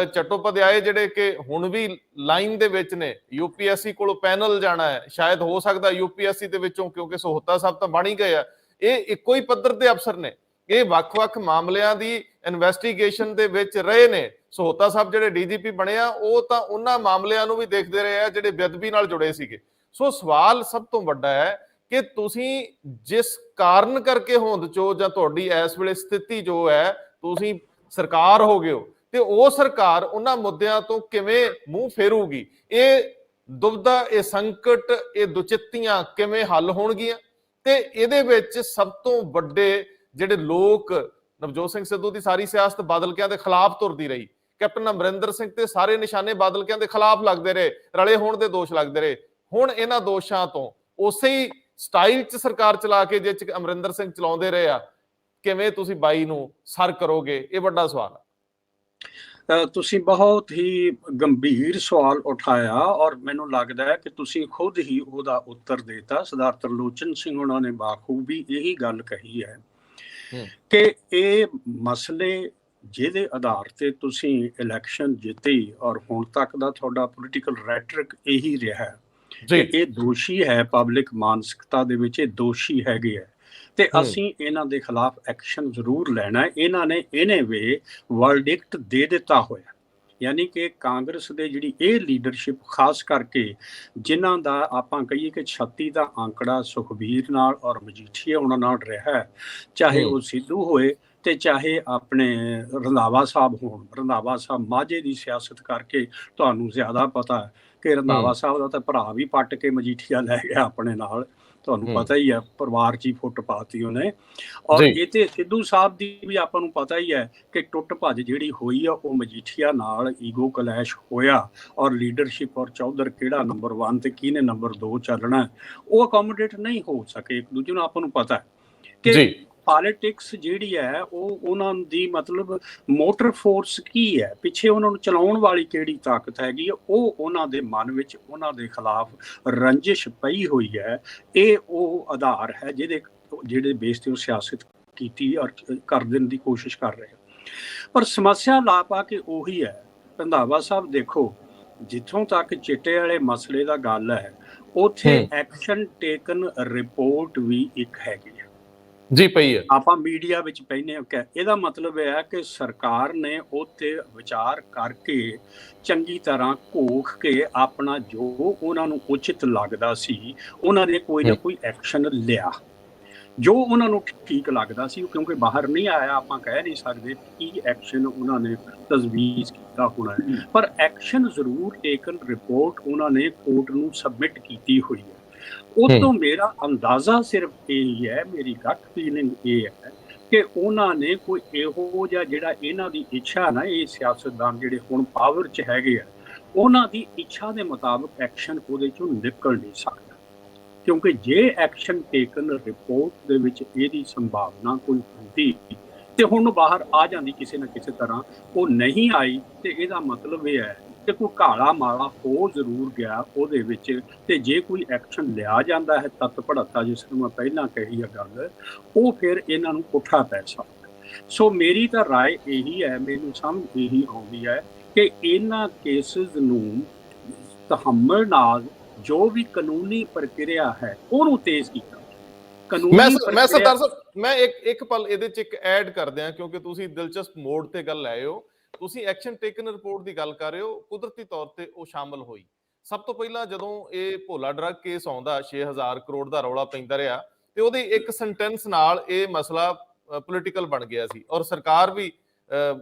ਚਟੋਪਾਧਿਆਏ ਜਿਹੜੇ ਕਿ ਹੁਣ ਵੀ ਲਾਈਨ ਦੇ ਵਿੱਚ ਨੇ, UPSC ਕੋਲੋਂ ਪੈਨਲ ਜਾਣਾ ਹੈ, ਸ਼ਾਇਦ ਹੋ ਸਕਦਾ UPSC ਦੇ ਵਿੱਚੋਂ, ਕਿਉਂਕਿ ਸੋਹਤਾ ਸਾਹਿਬ ਤਾਂ ਬਣ ਹੀ ਗਏ ਆ, ਇਹ ਇੱਕੋ ਹੀ ਪੱਧਰ ਦੇ ਅਫਸਰ ਨੇ, ਇਹ ਵੱਖ-ਵੱਖ ਮਾਮਲਿਆਂ ਦੀ ਇਨਵੈਸਟੀਗੇਸ਼ਨ ਦੇ ਵਿੱਚ ਰਹੇ ਨੇ। ਸੋਹਤਾ ਸਾਹਿਬ ਜਿਹੜੇ DGP ਬਣੇ ਆ, ਉਹ ਤਾਂ ਉਹਨਾਂ ਮਾਮਲਿਆਂ ਨੂੰ ਵੀ ਦੇਖਦੇ ਰਹੇ ਆ ਜਿਹੜੇ ਬੇਅਦਬੀ ਨਾਲ ਜੁੜੇ ਸੀਗੇ। ਸੋ ਸਵਾਲ ਸਭ ਤੋਂ ਵੱਡਾ ਹੈ ਕਿ ਤੁਸੀਂ ਜਿਸ ਕਾਰਨ ਕਰਕੇ ਹੋਂਦ ਚੋ ਜਾਂ ਤੁਹਾਡੀ ਇਸ ਵੇਲੇ ਸਥਿਤੀ ਜੋ ਹੈ, ਤੁਸੀਂ ਸਰਕਾਰ ਹੋ ਗਏ ਹੋ ਤੇ ਉਹ ਸਰਕਾਰ ਉਹਨਾਂ ਮੁੱਦਿਆਂ ਤੋਂ ਕਿਵੇਂ ਮੂੰਹ ਫੇਰੂਗੀ? ਇਹ ਦੁਬਦਾ, ਇਹ ਸੰਕਟ, ਇਹ ਦੁਚਿੱਤੀਆਂ ਕਿਵੇਂ ਹੱਲ ਹੋਣਗੀਆਂ? ਤੇ ਇਹਦੇ ਵਿੱਚ ਸਭ ਤੋਂ ਵੱਡੇ ਜਿਹੜੇ ਲੋਕ, ਨਵਜੋਤ ਸਿੰਘ ਸਿੱਧੂ ਦੀ ਸਾਰੀ ਸਿਆਸਤ ਬਾਦਲਕਿਆਂ ਦੇ ਖਿਲਾਫ ਤੁਰਦੀ ਰਹੀ, ਕੈਪਟਨ ਅਮਰਿੰਦਰ ਸਿੰਘ ਤੇ ਸਾਰੇ ਨਿਸ਼ਾਨੇ ਬਾਦਲਕਿਆਂ ਦੇ ਖਿਲਾਫ ਲੱਗਦੇ ਰਹੇ, ਰਲੇ ਹੋਣ ਦੇ ਦੋਸ਼ ਲੱਗਦੇ ਰਹੇ। ਹੁਣ ਇਹਨਾਂ ਦੋਸ਼ਾਂ ਤੋਂ ਉਸੇ ਹੀ ਸਟਾਈਲ 'ਚ ਸਰਕਾਰ ਚਲਾ ਕੇ ਜਿਹ 'ਚ ਅਮਰਿੰਦਰ ਸਿੰਘ ਚਲਾਉਂਦੇ ਰਹੇ ਆ, ਕਿਵੇਂ ਤੁਸੀਂ ਬਾਈ ਨੂੰ ਸਰ ਕਰੋਗੇ? ਇਹ ਵੱਡਾ ਸਵਾਲ ਹੈ। ਤੁਸੀਂ ਬਹੁਤ ਹੀ ਗੰਭੀਰ ਸਵਾਲ ਉਠਾਇਆ ਔਰ ਮੈਨੂੰ ਲੱਗਦਾ ਹੈ ਕਿ ਤੁਸੀਂ ਖੁਦ ਹੀ ਉਹਦਾ ਉੱਤਰ ਦੇਤਾ। ਸਰਦਾਰ ਤਰਲੋਚਨ ਸਿੰਘ ਉਹਨਾਂ ਨੇ ਬਾਖੂਬੀ ਇਹੀ ਗੱਲ ਕਹੀ ਹੈ ਕਿ ਇਹ ਮਸਲੇ ਜਿਹਦੇ ਆਧਾਰ ਤੇ ਤੁਸੀਂ ਇਲੈਕਸ਼ਨ ਜਿੱਤੀ ਔਰ ਹੁਣ ਤੱਕ ਦਾ ਤੁਹਾਡਾ ਪੋਲੀਟੀਕਲ ਰੈਟਰਿਕ ਇਹੀ ਰਿਹਾ ਕਿ ਇਹ ਦੋਸ਼ੀ ਹੈ, ਪਬਲਿਕ ਮਾਨਸਿਕਤਾ ਦੇ ਵਿੱਚ ਇਹ ਦੋਸ਼ੀ ਹੈਗੇ ਆ ਤੇ ਅਸੀਂ ਇਹਨਾਂ ਦੇ ਖਿਲਾਫ ਐਕਸ਼ਨ ਜ਼ਰੂਰ ਲੈਣਾ ਹੈ। ਇਹਨਾਂ ਨੇ ਇਹਨੇ ਵੇ ਵਰਡਿਕਟ ਦੇ ਦਿੱਤਾ ਹੋਇਆ, ਯਾਨੀ ਕਿ ਕਾਂਗਰਸ ਦੇ ਜਿਹੜੀ ਇਹ ਲੀਡਰਸ਼ਿਪ ਖਾਸ ਕਰਕੇ ਜਿਨ੍ਹਾਂ ਦਾ ਆਪਾਂ ਕਹੀਏ ਕਿ 36 ਦਾ ਅੰਕੜਾ ਸੁਖਬੀਰ ਨਾਲ ਔਰ ਮਜੀਠੀਆ ਉਹਨਾਂ ਨਾਲ ਰਿਹਾ ਹੈ, ਚਾਹੇ ਉਹ ਸਿੱਧੂ ਹੋਏ ਤੇ ਚਾਹੇ ਆਪਣੇ ਰੰਧਾਵਾ ਸਾਹਿਬ ਹੋਣ। ਰੰਧਾਵਾ ਸਾਹਿਬ ਮਾਝੇ ਦੀ ਸਿਆਸਤ ਕਰਕੇ ਤੁਹਾਨੂੰ ਜ਼ਿਆਦਾ ਪਤਾ ਹੈ ਕਿ ਰੰਧਾਵਾ ਸਾਹਿਬ ਦਾ ਤਾਂ ਭਰਾ ਵੀ ਪੱਟ ਕੇ ਮਜੀਠੀਆ ਲੈ ਗਿਆ ਆਪਣੇ ਨਾਲ, ਤੁਹਾਨੂੰ ਪਤਾ ਹੀ ਹੈ, ਪਰਿਵਾਰ 'ਚ ਹੀ ਫੁੱਟ ਪਾਤੀ ਉਹਨੇ। ਔਰ ਇਹ ਤੇ ਸਿੱਧੂ ਸਾਹਿਬ ਦੀ ਵੀ ਆਪਾਂ ਨੂੰ ਪਤਾ ਹੀ ਹੈ ਕਿ ਟੁੱਟ ਭੱਜ ਜਿਹੜੀ ਹੋਈ ਆ ਉਹ ਮਜੀਠੀਆ ਨਾਲ ਈਗੋ ਕਲੈਸ਼ ਹੋਇਆ, ਔਰ ਲੀਡਰਸ਼ਿਪ ਔਰ ਚੌਧਰ ਕਿਹੜਾ ਨੰਬਰ 1 ਤੇ ਕਿਹਨੇ ਨੰਬਰ 2 ਚੱਲਣਾ ਉਹ ਅਕੋਮੋਡੇਟ ਨਹੀਂ ਹੋ ਸਕੇ ਇੱਕ ਦੂਜੇ ਨੂੰ। ਆਪਾਂ ਨੂੰ ਪਤਾ ਹੈ ਕਿ ਪੋਲਿਟਿਕਸ ਜਿਹੜੀ ਹੈ ਉਹ ਉਹਨਾਂ ਦੀ ਮਤਲਬ ਮੋਟਰ ਫੋਰਸ ਕੀ ਹੈ, ਪਿੱਛੇ ਉਹਨਾਂ ਨੂੰ ਚਲਾਉਣ ਵਾਲੀ ਕਿਹੜੀ ਤਾਕਤ ਹੈਗੀ ਹੈ, ਉਹ ਉਹਨਾਂ ਦੇ ਮਨ ਵਿੱਚ ਉਹਨਾਂ ਦੇ ਖਿਲਾਫ ਰੰਜਿਸ਼ ਪਈ ਹੋਈ ਹੈ। ਇਹ ਉਹ ਆਧਾਰ ਹੈ ਜਿਹੜੇ ਬੇਸ ਤੇ ਉਹ ਸਿਆਸਤ ਕੀਤੀ ਔਰ ਕਰ ਦੇਣ ਦੀ ਕੋਸ਼ਿਸ਼ ਕਰ ਰਹੇ। ਪਰ ਸਮੱਸਿਆ ਲਾ ਪਾ ਕੇ ਉਹੀ ਹੈ। ਰੰਧਾਵਾ ਸਾਹਿਬ ਦੇਖੋ, ਜਿੱਥੋਂ ਤੱਕ ਚਿੱਟੇ ਵਾਲੇ ਮਸਲੇ ਦਾ ਗੱਲ ਹੈ, ਉੱਥੇ ਐਕਸ਼ਨ ਟੇਕਨ ਰਿਪੋਰਟ ਵੀ ਇੱਕ ਹੈਗੀ ਹੈ ਜੀ, ਪਈ ਹੈ। ਆਪਾਂ ਮੀਡੀਆ ਵਿੱਚ ਪੈਨੇ ਇਹਦਾ ਮਤਲਬ ਇਹ ਹੈ ਕਿ ਸਰਕਾਰ ਨੇ ਉੱਤੇ ਵਿਚਾਰ ਕਰਕੇ ਚੰਗੀ ਤਰ੍ਹਾਂ ਘੋਖ ਕੇ ਆਪਣਾ ਜੋ ਉਹਨਾਂ ਨੂੰ ਉਚਿਤ ਲੱਗਦਾ ਸੀ ਉਹਨਾਂ ਨੇ ਕੋਈ ਨਾ ਕੋਈ ਐਕਸ਼ਨ ਲਿਆ, ਜੋ ਉਹਨਾਂ ਨੂੰ ਠੀਕ ਲੱਗਦਾ ਸੀ। ਕਿਉਂਕਿ ਬਾਹਰ ਨਹੀਂ ਆਇਆ, ਆਪਾਂ ਕਹਿ ਨਹੀਂ ਸਕਦੇ ਕੀ ਐਕਸ਼ਨ ਉਹਨਾਂ ਨੇ ਤਜਵੀਜ਼ ਕੀਤਾ ਹੋਣਾ ਹੈ, ਪਰ ਐਕਸ਼ਨ ਜ਼ਰੂਰ ਟੇਕਨ ਰਿਪੋਰਟ ਉਹਨਾਂ ਨੇ ਕੋਰਟ ਨੂੰ ਸਬਮਿਟ ਕੀਤੀ ਹੋਈ ਹੈ। ਉਹ ਤੋਂ ਮੇਰਾ ਅੰਦਾਜ਼ਾ ਸਿਰਫ ਇਹ ਹੈ, ਮੇਰੀ ਗਟ ਫੀਲਿੰਗ ਇਹ ਹੈ ਕਿ ਉਹਨਾਂ ਨੇ ਕੋਈ ਇਹੋ ਜਿਹਾ ਜਿਹੜਾ ਇਹਨਾਂ ਦੀ ਇੱਛਾ ਨਾ, ਇਹ ਸਿਆਸਤਦਾਨ ਜਿਹੜੇ ਹੁਣ ਪਾਵਰ 'ਚ ਹੈਗੇ ਆ, ਉਹਨਾਂ ਦੀ ਇੱਛਾ ਦੇ ਮੁਤਾਬਕ ਐਕਸ਼ਨ ਉਹਦੇ 'ਚੋਂ ਨਿਕਲ ਨਹੀਂ ਸਕਦਾ। ਕਿਉਂਕਿ ਜੇ ਐਕਸ਼ਨ ਟੇਕਨ ਰਿਪੋਰਟ ਦੇ ਵਿੱਚ ਇਹਦੀ ਸੰਭਾਵਨਾ ਕੋਈ ਹੁੰਦੀ ਤੇ ਹੁਣ ਬਾਹਰ ਆ ਜਾਂਦੀ ਕਿਸੇ ਨਾ ਕਿਸੇ ਤਰ੍ਹਾਂ, ਉਹ ਨਹੀਂ ਆਈ ਤੇ ਇਹਦਾ ਮਤਲਬ ਇਹ ਹੈ ਕਿ ਕੋਈ ਕਾਲਾ ਮਾਲਾ ਹੋ ਜ਼ਰੂਰ ਗਿਆ ਉਹਦੇ ਵਿੱਚ। ਤੇ ਜੇ ਕੋਈ ਐਕਸ਼ਨ ਲਿਆ ਜਾਂਦਾ ਹੈ ਤੱਤ ਪੜਤਾ, ਜਿਸ ਨੂੰ ਮੈਂ ਪਹਿਲਾਂ ਕਹੀ ਆ ਗੱਲ, ਉਹ ਫਿਰ ਇਹਨਾਂ ਨੂੰ ਪੁੱਠਾ ਪੈ ਸਕਦਾ। ਸੋ ਮੇਰੀ ਤਾਂ ਰਾਏ ਇਹੀ ਹੈ, ਮੈਨੂੰ ਸਮਝ ਇਹੀ ਆਉਂਦੀ ਹੈ ਕਿ ਇਹਨਾਂ ਕੇਸਿਸ ਨੂੰ ਤਹੱਮਲ ਨਾਲ ਜੋ ਵੀ ਕਾਨੂੰਨੀ ਪ੍ਰਕਿਰਿਆ ਹੈ ਉਹਨੂੰ ਤੇਜ਼ ਕੀਤਾ। ਮੈਂ ਸਰਦਾਰ ਸਾਹਿਬ, ਮੈਂ ਇੱਕ ਪਲ ਇਹਦੇ 'ਚ ਇੱਕ ਐਡ ਕਰ ਦਿਆਂ, ਕਿਉਂਕਿ ਤੁਸੀਂ ਦਿਲਚਸਪ ਮੋੜ ਤੇ ਗੱਲ ਲਾਏ ਹੋ। ਤੁਸੀਂ ਐਕਸ਼ਨ ਟੇਕਨ ਰਿਪੋਰਟ ਦੀ ਗੱਲ ਕਰ ਰਹੇ ਹੋ, ਕੁਦਰਤੀ ਤੌਰ ਤੇ ਉਹ ਸ਼ਾਮਲ ਹੋਈ। ਸਭ ਤੋਂ ਪਹਿਲਾਂ ਜਦੋਂ ਇਹ ਭੋਲਾ ਡਰੱਗ ਕੇਸ ਆਉਂਦਾ, 6000 ਕਰੋੜ ਦਾ ਰੌਲਾ ਪੈਂਦਾ ਰਿਹਾ, ਤੇ ਉਹਦੀ ਇੱਕ ਸੈਂਟੈਂਸ ਨਾਲ ਇਹ ਮਸਲਾ ਪੋਲੀਟੀਕਲ ਬਣ ਗਿਆ ਸੀ, ਔਰ ਸਰਕਾਰ ਵੀ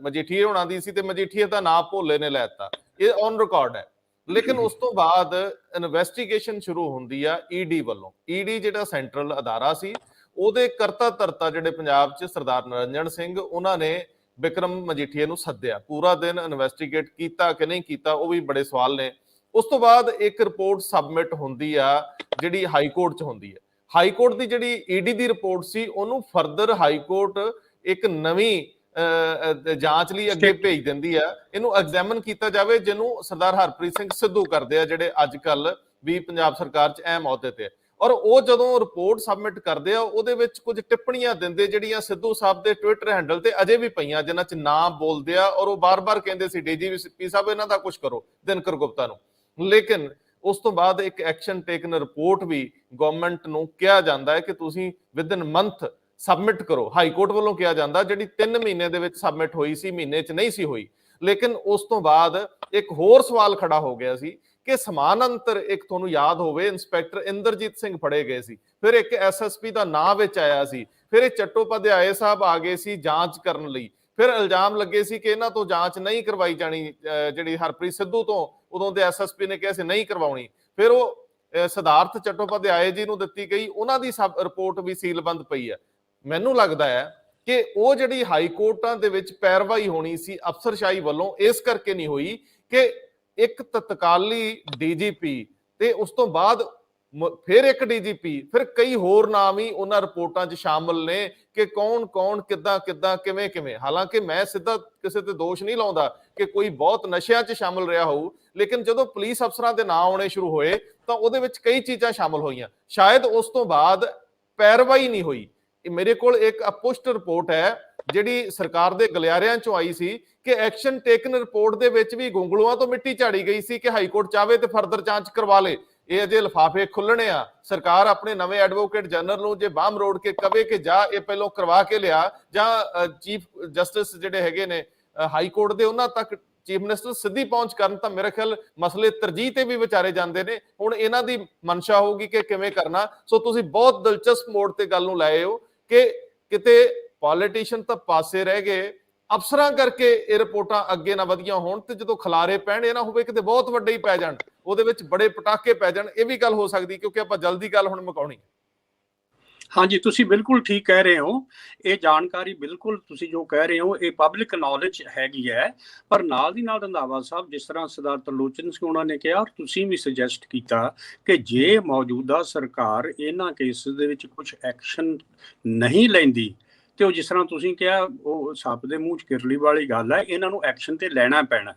ਮਜੀਠੀਆ ਹੋਣਾ ਦੀ ਸੀ ਤੇ ਮਜੀਠੀਆ ਦਾ ਨਾਮ ਭੋਲੇ ਨੇ ਲੈ ਦਿੱਤਾ, ਇਹ ਔਨ ਰਿਕਾਰਡ ਹੈ। ਲੇਕਿਨ ਉਸ ਤੋਂ ਬਾਅਦ ਇਨਵੈਸਟੀਗੇਸ਼ਨ ਸ਼ੁਰੂ ਹੁੰਦੀ ਆ ਈਡੀ ਵੱਲੋਂ। ਈਡੀ ਜਿਹੜਾ ਸੈਂਟਰਲ ਅਦਾਰਾ ਸੀ, ਉਹਦੇ ਕਰਤਾ ਧਰਤਾ ਜਿਹੜੇ ਪੰਜਾਬ 'ਚ ਸਰਦਾਰ ਨਰਿੰਜਨ ਸਿੰਘ, ਉਹਨਾਂ ਨੇ ਵਿਕਰਮ ਮਜੀਠੀਆ ਨੂੰ ਸੱਦਿਆ, ਪੂਰਾ ਦਿਨ ਇਨਵੈਸਟੀਗੇਟ ਕੀਤਾ ਕਿ ਨਹੀਂ ਕੀਤਾ, ਉਹ ਵੀ ਬੜੇ ਸਵਾਲ ਨੇ। ਉਸ ਤੋਂ ਬਾਅਦ ਇੱਕ ਰਿਪੋਰਟ ਸਬਮਿਟ ਹੁੰਦੀ ਆ ਜਿਹੜੀ ਹਾਈ ਕੋਰਟ 'ਚ ਹੁੰਦੀ ਹੈ। ਹਾਈ ਕੋਰਟ ਦੀ ਜਿਹੜੀ ਈਡੀ ਦੀ ਰਿਪੋਰਟ ਸੀ, ਉਹਨੂੰ ਫਰਦਰ ਹਾਈ ਕੋਰਟ ਇੱਕ ਨਵੀਂ ਜਾਂਚ ਲਈ ਅੱਗੇ ਭੇਜ ਦਿੰਦੀ ਆ, ਇਹਨੂੰ ਐਗਜ਼ਾਮਨ ਕੀਤਾ ਜਾਵੇ, ਜਿਹਨੂੰ ਸਰਦਾਰ ਹਰਪ੍ਰੀਤ ਸਿੰਘ ਸਿੱਧੂ ਕਰਦੇ ਆ, ਜਿਹੜੇ ਅੱਜ ਕੱਲ ਵੀ ਪੰਜਾਬ ਸਰਕਾਰ 'ਚ ਅਹਿਮ ਅਹੁਦੇ ਤੇ। ਔਰ ਉਹ ਜਦੋਂ ਰਿਪੋਰਟ ਸਬਮਿਟ ਕਰਦੇ ਆ, ਉਹਦੇ ਵਿੱਚ ਕੁਝ ਟਿੱਪਣੀਆਂ ਦਿੰਦੇ ਜਿਹੜੀਆਂ ਸਿੱਧੂ ਸਾਹਿਬ ਦੇ ਟਵਿੱਟਰ ਹੈਂਡਲ ਤੇ ਅਜੇ ਵੀ ਪਈਆਂ, ਜਿਨ੍ਹਾਂ 'ਚ ਨਾਮ ਬੋਲਦੇ ਆ, ਔਰ ਉਹ ਬਾਰ-ਬਾਰ ਕਹਿੰਦੇ ਸੀ ਡੀਜੀਪੀ ਸਾਹਿਬ ਇਹਨਾਂ ਦਾ ਕੁਝ ਕਰੋ, ਦਿਨਕਰ ਗੁਪਤਾ ਨੂੰ। ਲੇਕਿਨ ਉਸ ਤੋਂ ਬਾਅਦ ਇੱਕ ਐਕਸ਼ਨ ਟੇਕਨ ਰਿਪੋਰਟ ਵੀ ਗਵਰਨਮੈਂਟ ਨੂੰ ਕਿਹਾ ਜਾਂਦਾ ਹੈ ਕਿ ਤੁਸੀਂ ਵਿਦਨ ਮੰਥ ਸਬਮਿਟ ਕਰੋ। ਹਾਈ ਕੋਰਟ ਵੱਲੋਂ ਕਿਹਾ ਜਾਂਦਾ, ਜਿਹੜੀ 3 ਮਹੀਨੇ ਦੇ ਵਿੱਚ ਸਬਮਿਟ ਹੋਈ ਸੀ, ਮਹੀਨੇ 'ਚ ਨਹੀਂ ਸੀ ਹੋਈ। ਲੇਕਿਨ ਉਸ ਤੋਂ ਬਾਅਦ ਇੱਕ ਹੋਰ ਸਵਾਲ ਖੜਾ ਹੋ ਗਿਆ ਸੀ ਕਿ ਸਮਾਨਾਂਤਰ, ਇੱਕ ਤੁਹਾਨੂੰ ਯਾਦ ਹੋਵੇ, ਇੰਸਪੈਕਟਰ ਇੰਦਰਜੀਤ ਸਿੰਘ ਫੜੇ ਗਏ ਸੀ, ਫਿਰ ਇੱਕ ਐਸਐਸਪੀ ਦਾ ਨਾਂ ਵਿੱਚ ਆਇਆ ਸੀ, ਫਿਰ ਇਹ ਚੱਟੋਪਾਧਿਆਏ ਸਾਹਿਬ ਆ ਗਏ ਸੀ ਜਾਂਚ ਕਰਨ ਲਈ, ਫਿਰ ਇਲਜ਼ਾਮ ਲੱਗੇ ਸੀ ਕਿ ਇਹਨਾਂ ਤੋਂ ਜਾਂਚ ਨਹੀਂ ਕਰਵਾਈ ਜਾਣੀ, ਜਿਹੜੀ ਹਰਪ੍ਰੀਤ ਸਿੱਧੂ ਤੋਂ ਉਦੋਂ ਦੇ ਐਸਐਸਪੀ ਨੇ ਕਿਹਾ ਸੀ ਨਹੀਂ ਕਰਵਾਉਣੀ, ਫਿਰ ਉਹ ਸਿਧਾਰਥ ਚੱਟੋਪਾਧਿਆਏ ਜੀ ਨੂੰ ਦਿੱਤੀ ਗਈ, ਉਹਨਾਂ ਦੀ ਸਬ ਰਿਪੋਰਟ ਵੀ ਸੀਲਬੰਦ ਪਈ ਹੈ। ਮੈਨੂੰ ਲੱਗਦਾ ਹੈ ਕਿ ਉਹ ਜਿਹੜੀ ਹਾਈ ਕੋਰਟਾਂ ਦੇ ਵਿੱਚ ਪੈਰਵਾਈ ਹੋਣੀ ਸੀ ਅਫਸਰਸ਼ਾਹੀ ਵੱਲੋਂ, ਇਸ ਕਰਕੇ ਨਹੀਂ ਹੋਈ ਕਿ ਇੱਕ ਤਤਕਾਲੀ ਡੀਜੀਪੀ ਤੇ ਉਸ ਤੋਂ ਬਾਅਦ ਫਿਰ ਇੱਕ ਡੀਜੀਪੀ, ਫਿਰ ਕਈ ਹੋਰ ਨਾਮ ਹੀ ਉਹਨਾਂ ਰਿਪੋਰਟਾਂ 'ਚ ਸ਼ਾਮਲ ਨੇ ਕਿ ਕੌਣ ਕੌਣ, ਕਿੱਦਾਂ ਕਿੱਦਾਂ, ਕਿਵੇਂ ਕਿਵੇਂ। ਹਾਲਾਂਕਿ ਮੈਂ ਸਿੱਧਾ ਕਿਸੇ ਤੇ ਦੋਸ਼ ਨਹੀਂ ਲਾਉਂਦਾ ਕਿ ਕੋਈ ਬਹੁਤ ਨਸ਼ਿਆਂ 'ਚ ਸ਼ਾਮਲ ਰਿਹਾ ਹੋਊ, ਲੇਕਿਨ ਜਦੋਂ ਪੁਲਿਸ ਅਫਸਰਾਂ ਦੇ ਨਾਂ ਆਉਣੇ ਸ਼ੁਰੂ ਹੋਏ ਤਾਂ ਉਹਦੇ ਵਿੱਚ ਕਈ ਚੀਜ਼ਾਂ ਸ਼ਾਮਲ ਹੋਈਆਂ। ਸ਼ਾਇਦ ਉਸ ਤੋਂ ਬਾਅਦ ਪੈਰਵਾਈ ਨਹੀਂ ਹੋਈ। ਮੇਰੇ ਕੋਲ ਇੱਕ ਅਪੁਸ਼ਟ ਰਿਪੋਰਟ ਹੈ ਜਿਹੜੀ ਸਰਕਾਰ ਦੇ ਗਲਿਆਰਿਆਂ 'ਚੋਂ ਆਈ ਸੀ ਕਿ ਐਕਸ਼ਨ ਟੇਕਨ ਰਿਪੋਰਟ ਦੇ ਵਿੱਚ ਵੀ ਗੁੰਗਲੂਆਂ ਤੋਂ ਮਿੱਟੀ ਝਾੜੀ ਗਈ ਸੀ ਕਿ ਹਾਈ ਕੋਰਟ ਚਾਹਵੇ ਤੇ ਫਰਦਰ ਜਾਂਚ ਕਰਵਾ ਲੇ। ਇਹ ਅਜੇ ਲਿਫਾਫੇ ਖੁੱਲਣੇ ਆ। ਸਰਕਾਰ ਆਪਣੇ ਨਵੇਂ ਐਡਵੋਕੇਟ ਜਨਰਲ ਨੂੰ ਜੇ ਬਾਹਮ ਰੋੜ ਕੇ ਕਵੇ ਕਿ ਜਾ ਇਹ ਪਹਿਲਾਂ ਕਰਵਾ ਕੇ ਲਿਆ, ਜਾਂ ਚੀਫ ਜਸਟਿਸ ਜਿਹੜੇ ਹੈਗੇ ਨੇ ਹਾਈ ਕੋਰਟ ਦੇ, ਉਹਨਾਂ ਤੱਕ ਚੀਫ ਮਿਨਿਸਟਰ ਸਿੱਧੀ ਪਹੁੰਚ ਕਰਨ ਤਾਂ ਮੇਰੇ ਖਿਆਲ ਮਸਲੇ ਤਰਜੀਹ ਤੇ ਵੀ ਵਿਚਾਰੇ ਜਾਂਦੇ ਨੇ। ਹੁਣ ਇਹਨਾਂ ਦੀ ਮਨਸ਼ਾ ਹੋਊਗੀ ਕਿ ਕਿਵੇਂ ਕਰਨਾ। ਸੋ ਤੁਸੀਂ ਬਹੁਤ ਦਿਲਚਸਪ ਮੋੜ ਤੇ ਗੱਲ ਨੂੰ ਲਾਏ ਹੋ ਕਿ ਕਿਤੇ ਪੋਲੀਟੀਸ਼ੀਅਨ ਤਾਂ ਪਾਸੇ ਰਹਿ ਗਏ, ਅਫਸਰਾਂ ਕਰਕੇ ਇਹ ਰਿਪੋਰਟਾਂ ਅੱਗੇ ਨਾ ਵਧੀਆਂ ਹੋਣ ਤੇ ਜਦੋਂ ਖਲਾਰੇ ਪੈਣ ਇਹ ਨਾ ਹੋਵੇ ਕਿਤੇ ਬਹੁਤ ਵੱਡੇ ਹੀ ਪੈ ਜਾਣ, ਉਹਦੇ ਵਿੱਚ ਬੜੇ ਪਟਾਕੇ ਪੈ ਜਾਣ। ਇਹ ਵੀ ਗੱਲ ਹੋ ਸਕਦੀ ਕਿਉਂਕਿ ਆਪਾਂ ਜਲਦੀ ਗੱਲ ਹੁਣ ਮੁਕਾਉਣੀ। ਹਾਂਜੀ, ਤੁਸੀਂ ਬਿਲਕੁਲ ਠੀਕ ਕਹਿ ਰਹੇ ਹੋ। ਇਹ ਜਾਣਕਾਰੀ ਬਿਲਕੁਲ ਤੁਸੀਂ ਜੋ ਕਹਿ ਰਹੇ ਹੋ ਇਹ ਪਬਲਿਕ ਨੌਲੇਜ ਹੈਗੀ ਹੈ। ਪਰ ਨਾਲ ਦੀ ਨਾਲ ਰੰਧਾਵਾ ਸਾਹਿਬ, ਜਿਸ ਤਰ੍ਹਾਂ ਸਰਦਾਰ ਤਰਲੋਚਨ ਸਿੰਘ ਉਹਨਾਂ ਨੇ ਕਿਹਾ, ਤੁਸੀਂ ਵੀ ਸੁਜੈਸਟ ਕੀਤਾ ਕਿ ਜੇ ਮੌਜੂਦਾ ਸਰਕਾਰ ਇਹਨਾਂ ਕੇਸਿਸ ਦੇ ਵਿੱਚ ਕੁਝ ਐਕਸ਼ਨ ਨਹੀਂ ਲੈਂਦੀ ਤੇ ਉਹ ਜਿਸ ਤਰ੍ਹਾਂ ਤੁਸੀਂ ਕਿਹਾ ਉਹ ਸੱਪ ਦੇ ਮੂੰਹ 'ਚ ਕਿਰਲੀ ਵਾਲੀ ਗੱਲ ਹੈ, ਇਹਨਾਂ ਨੂੰ ਐਕਸ਼ਨ ਤੇ ਲੈਣਾ ਪੈਣਾ।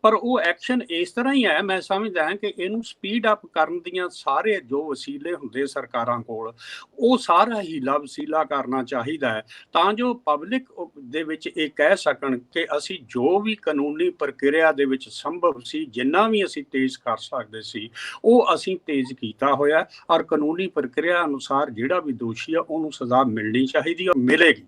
ਪਰ ਉਹ ਐਕਸ਼ਨ ਇਸ ਤਰ੍ਹਾਂ ਹੀ ਹੈ, ਮੈਂ ਸਮਝਦਾ ਹਾਂ ਕਿ ਇਹਨੂੰ ਸਪੀਡ ਅਪ ਕਰਨ ਦੀਆਂ ਸਾਰੇ ਜੋ ਵਸੀਲੇ ਹੁੰਦੇ ਸਰਕਾਰਾਂ ਕੋਲ, ਉਹ ਸਾਰਾ ਹੀਲਾ ਵਸੀਲਾ ਕਰਨਾ ਚਾਹੀਦਾ ਹੈ ਤਾਂ ਜੋ ਪਬਲਿਕ ਦੇ ਵਿੱਚ ਇਹ ਕਹਿ ਸਕਣ ਕਿ ਅਸੀਂ ਜੋ ਵੀ ਕਾਨੂੰਨੀ ਪ੍ਰਕਿਰਿਆ ਦੇ ਵਿੱਚ ਸੰਭਵ ਸੀ, ਜਿੰਨਾ ਵੀ ਅਸੀਂ ਤੇਜ਼ ਕਰ ਸਕਦੇ ਸੀ ਉਹ ਅਸੀਂ ਤੇਜ਼ ਕੀਤਾ ਹੋਇਆ, ਔਰ ਕਾਨੂੰਨੀ ਪ੍ਰਕਿਰਿਆ ਅਨੁਸਾਰ ਜਿਹੜਾ ਵੀ ਦੋਸ਼ੀ ਆ ਉਹਨੂੰ ਸਜ਼ਾ ਮਿਲਣੀ ਚਾਹੀਦੀ ਔਰ ਮਿਲੇਗੀ।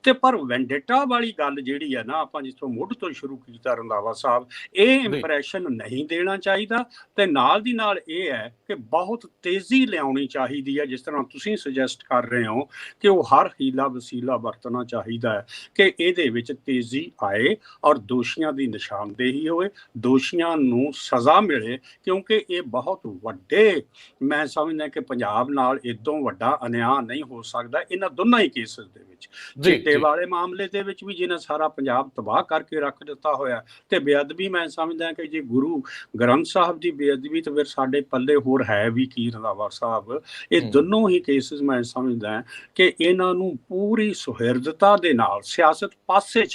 ਤੇ ਪਰ ਵੈਂਡੇਟਾ ਵਾਲੀ ਗੱਲ ਜਿਹੜੀ ਹੈ ਨਾ, ਆਪਾਂ ਜਿੱਥੋਂ ਮੁੱਢ ਤੋਂ ਸ਼ੁਰੂ ਕੀਤਾ ਰੰਧਾਵਾ ਸਾਹਿਬ, ਇਹ ਇੰਪ੍ਰੈਸ਼ਨ ਨਹੀਂ ਦੇਣਾ ਚਾਹੀਦਾ। ਤੇ ਨਾਲ ਦੀ ਨਾਲ ਇਹ ਹੈ ਕਿ ਬਹੁਤ ਤੇਜ਼ੀ ਲਿਆਉਣੀ ਚਾਹੀਦੀ ਹੈ, ਜਿਸ ਤਰ੍ਹਾਂ ਤੁਸੀਂ ਸੁਜੈਸਟ ਕਰ ਰਹੇ ਹੋ ਕਿ ਉਹ ਹਰ ਹੀਲਾ ਵਸੀਲਾ ਵਰਤਣਾ ਚਾਹੀਦਾ ਹੈ ਕਿ ਇਹਦੇ ਵਿੱਚ ਤੇਜ਼ੀ ਆਏ ਔਰ ਦੋਸ਼ੀਆਂ ਦੀ ਨਿਸ਼ਾਨਦੇਹੀ ਹੋਵੇ, ਦੋਸ਼ੀਆਂ ਨੂੰ ਸਜ਼ਾ ਮਿਲੇ, ਕਿਉਂਕਿ ਇਹ ਬਹੁਤ ਵੱਡੇ, ਮੈਂ ਸਮਝਦਾ ਕਿ ਪੰਜਾਬ ਨਾਲ ਇਦੋਂ ਵੱਡਾ ਅਨਿਆਂ ਨਹੀਂ ਹੋ ਸਕਦਾ ਇਹਨਾਂ ਦੋਨਾਂ ਹੀ ਕੇਸਿਸ ਦੇ ਵਿੱਚ। ਚਿੱਟੇ ਵਾਲੇ ਮਾਮਲੇ ਦੇ ਵਿੱਚ ਵੀ ਜਿਹਨੇ ਸਾਰਾ ਪੰਜਾਬ ਤਬਾਹ ਕਰਕੇ ਰੱਖ ਦਿੱਤਾ ਹੋਇਆ, ਤੇ ਬੇਅਦਬੀ, ਮੈਂ ਸਮਝਦਾ ਕਿ ਜੇ ਗੁਰੂ ਗ੍ਰੰਥ ਸਾਹਿਬ ਦੀ ਬੇਅਦਬੀ ਤਾਂ ਫਿਰ ਸਾਡੇ ਪੱਲੇ ਹੋਰ ਹੈ ਵੀ ਕੀ ਰੰਧਾਵਾ ਸਾਹਿਬ। ਇਹ ਦੋਨੋਂ ਹੀ ਕੇਸਿਸ ਮੈਂ ਸਮਝਦਾ ਕਿ ਇਹਨਾਂ ਨੂੰ ਪੂਰੀ ਸੁਹਿਰਦਤਾ ਦੇ ਨਾਲ ਸਿਆਸਤ ਪਾਸੇ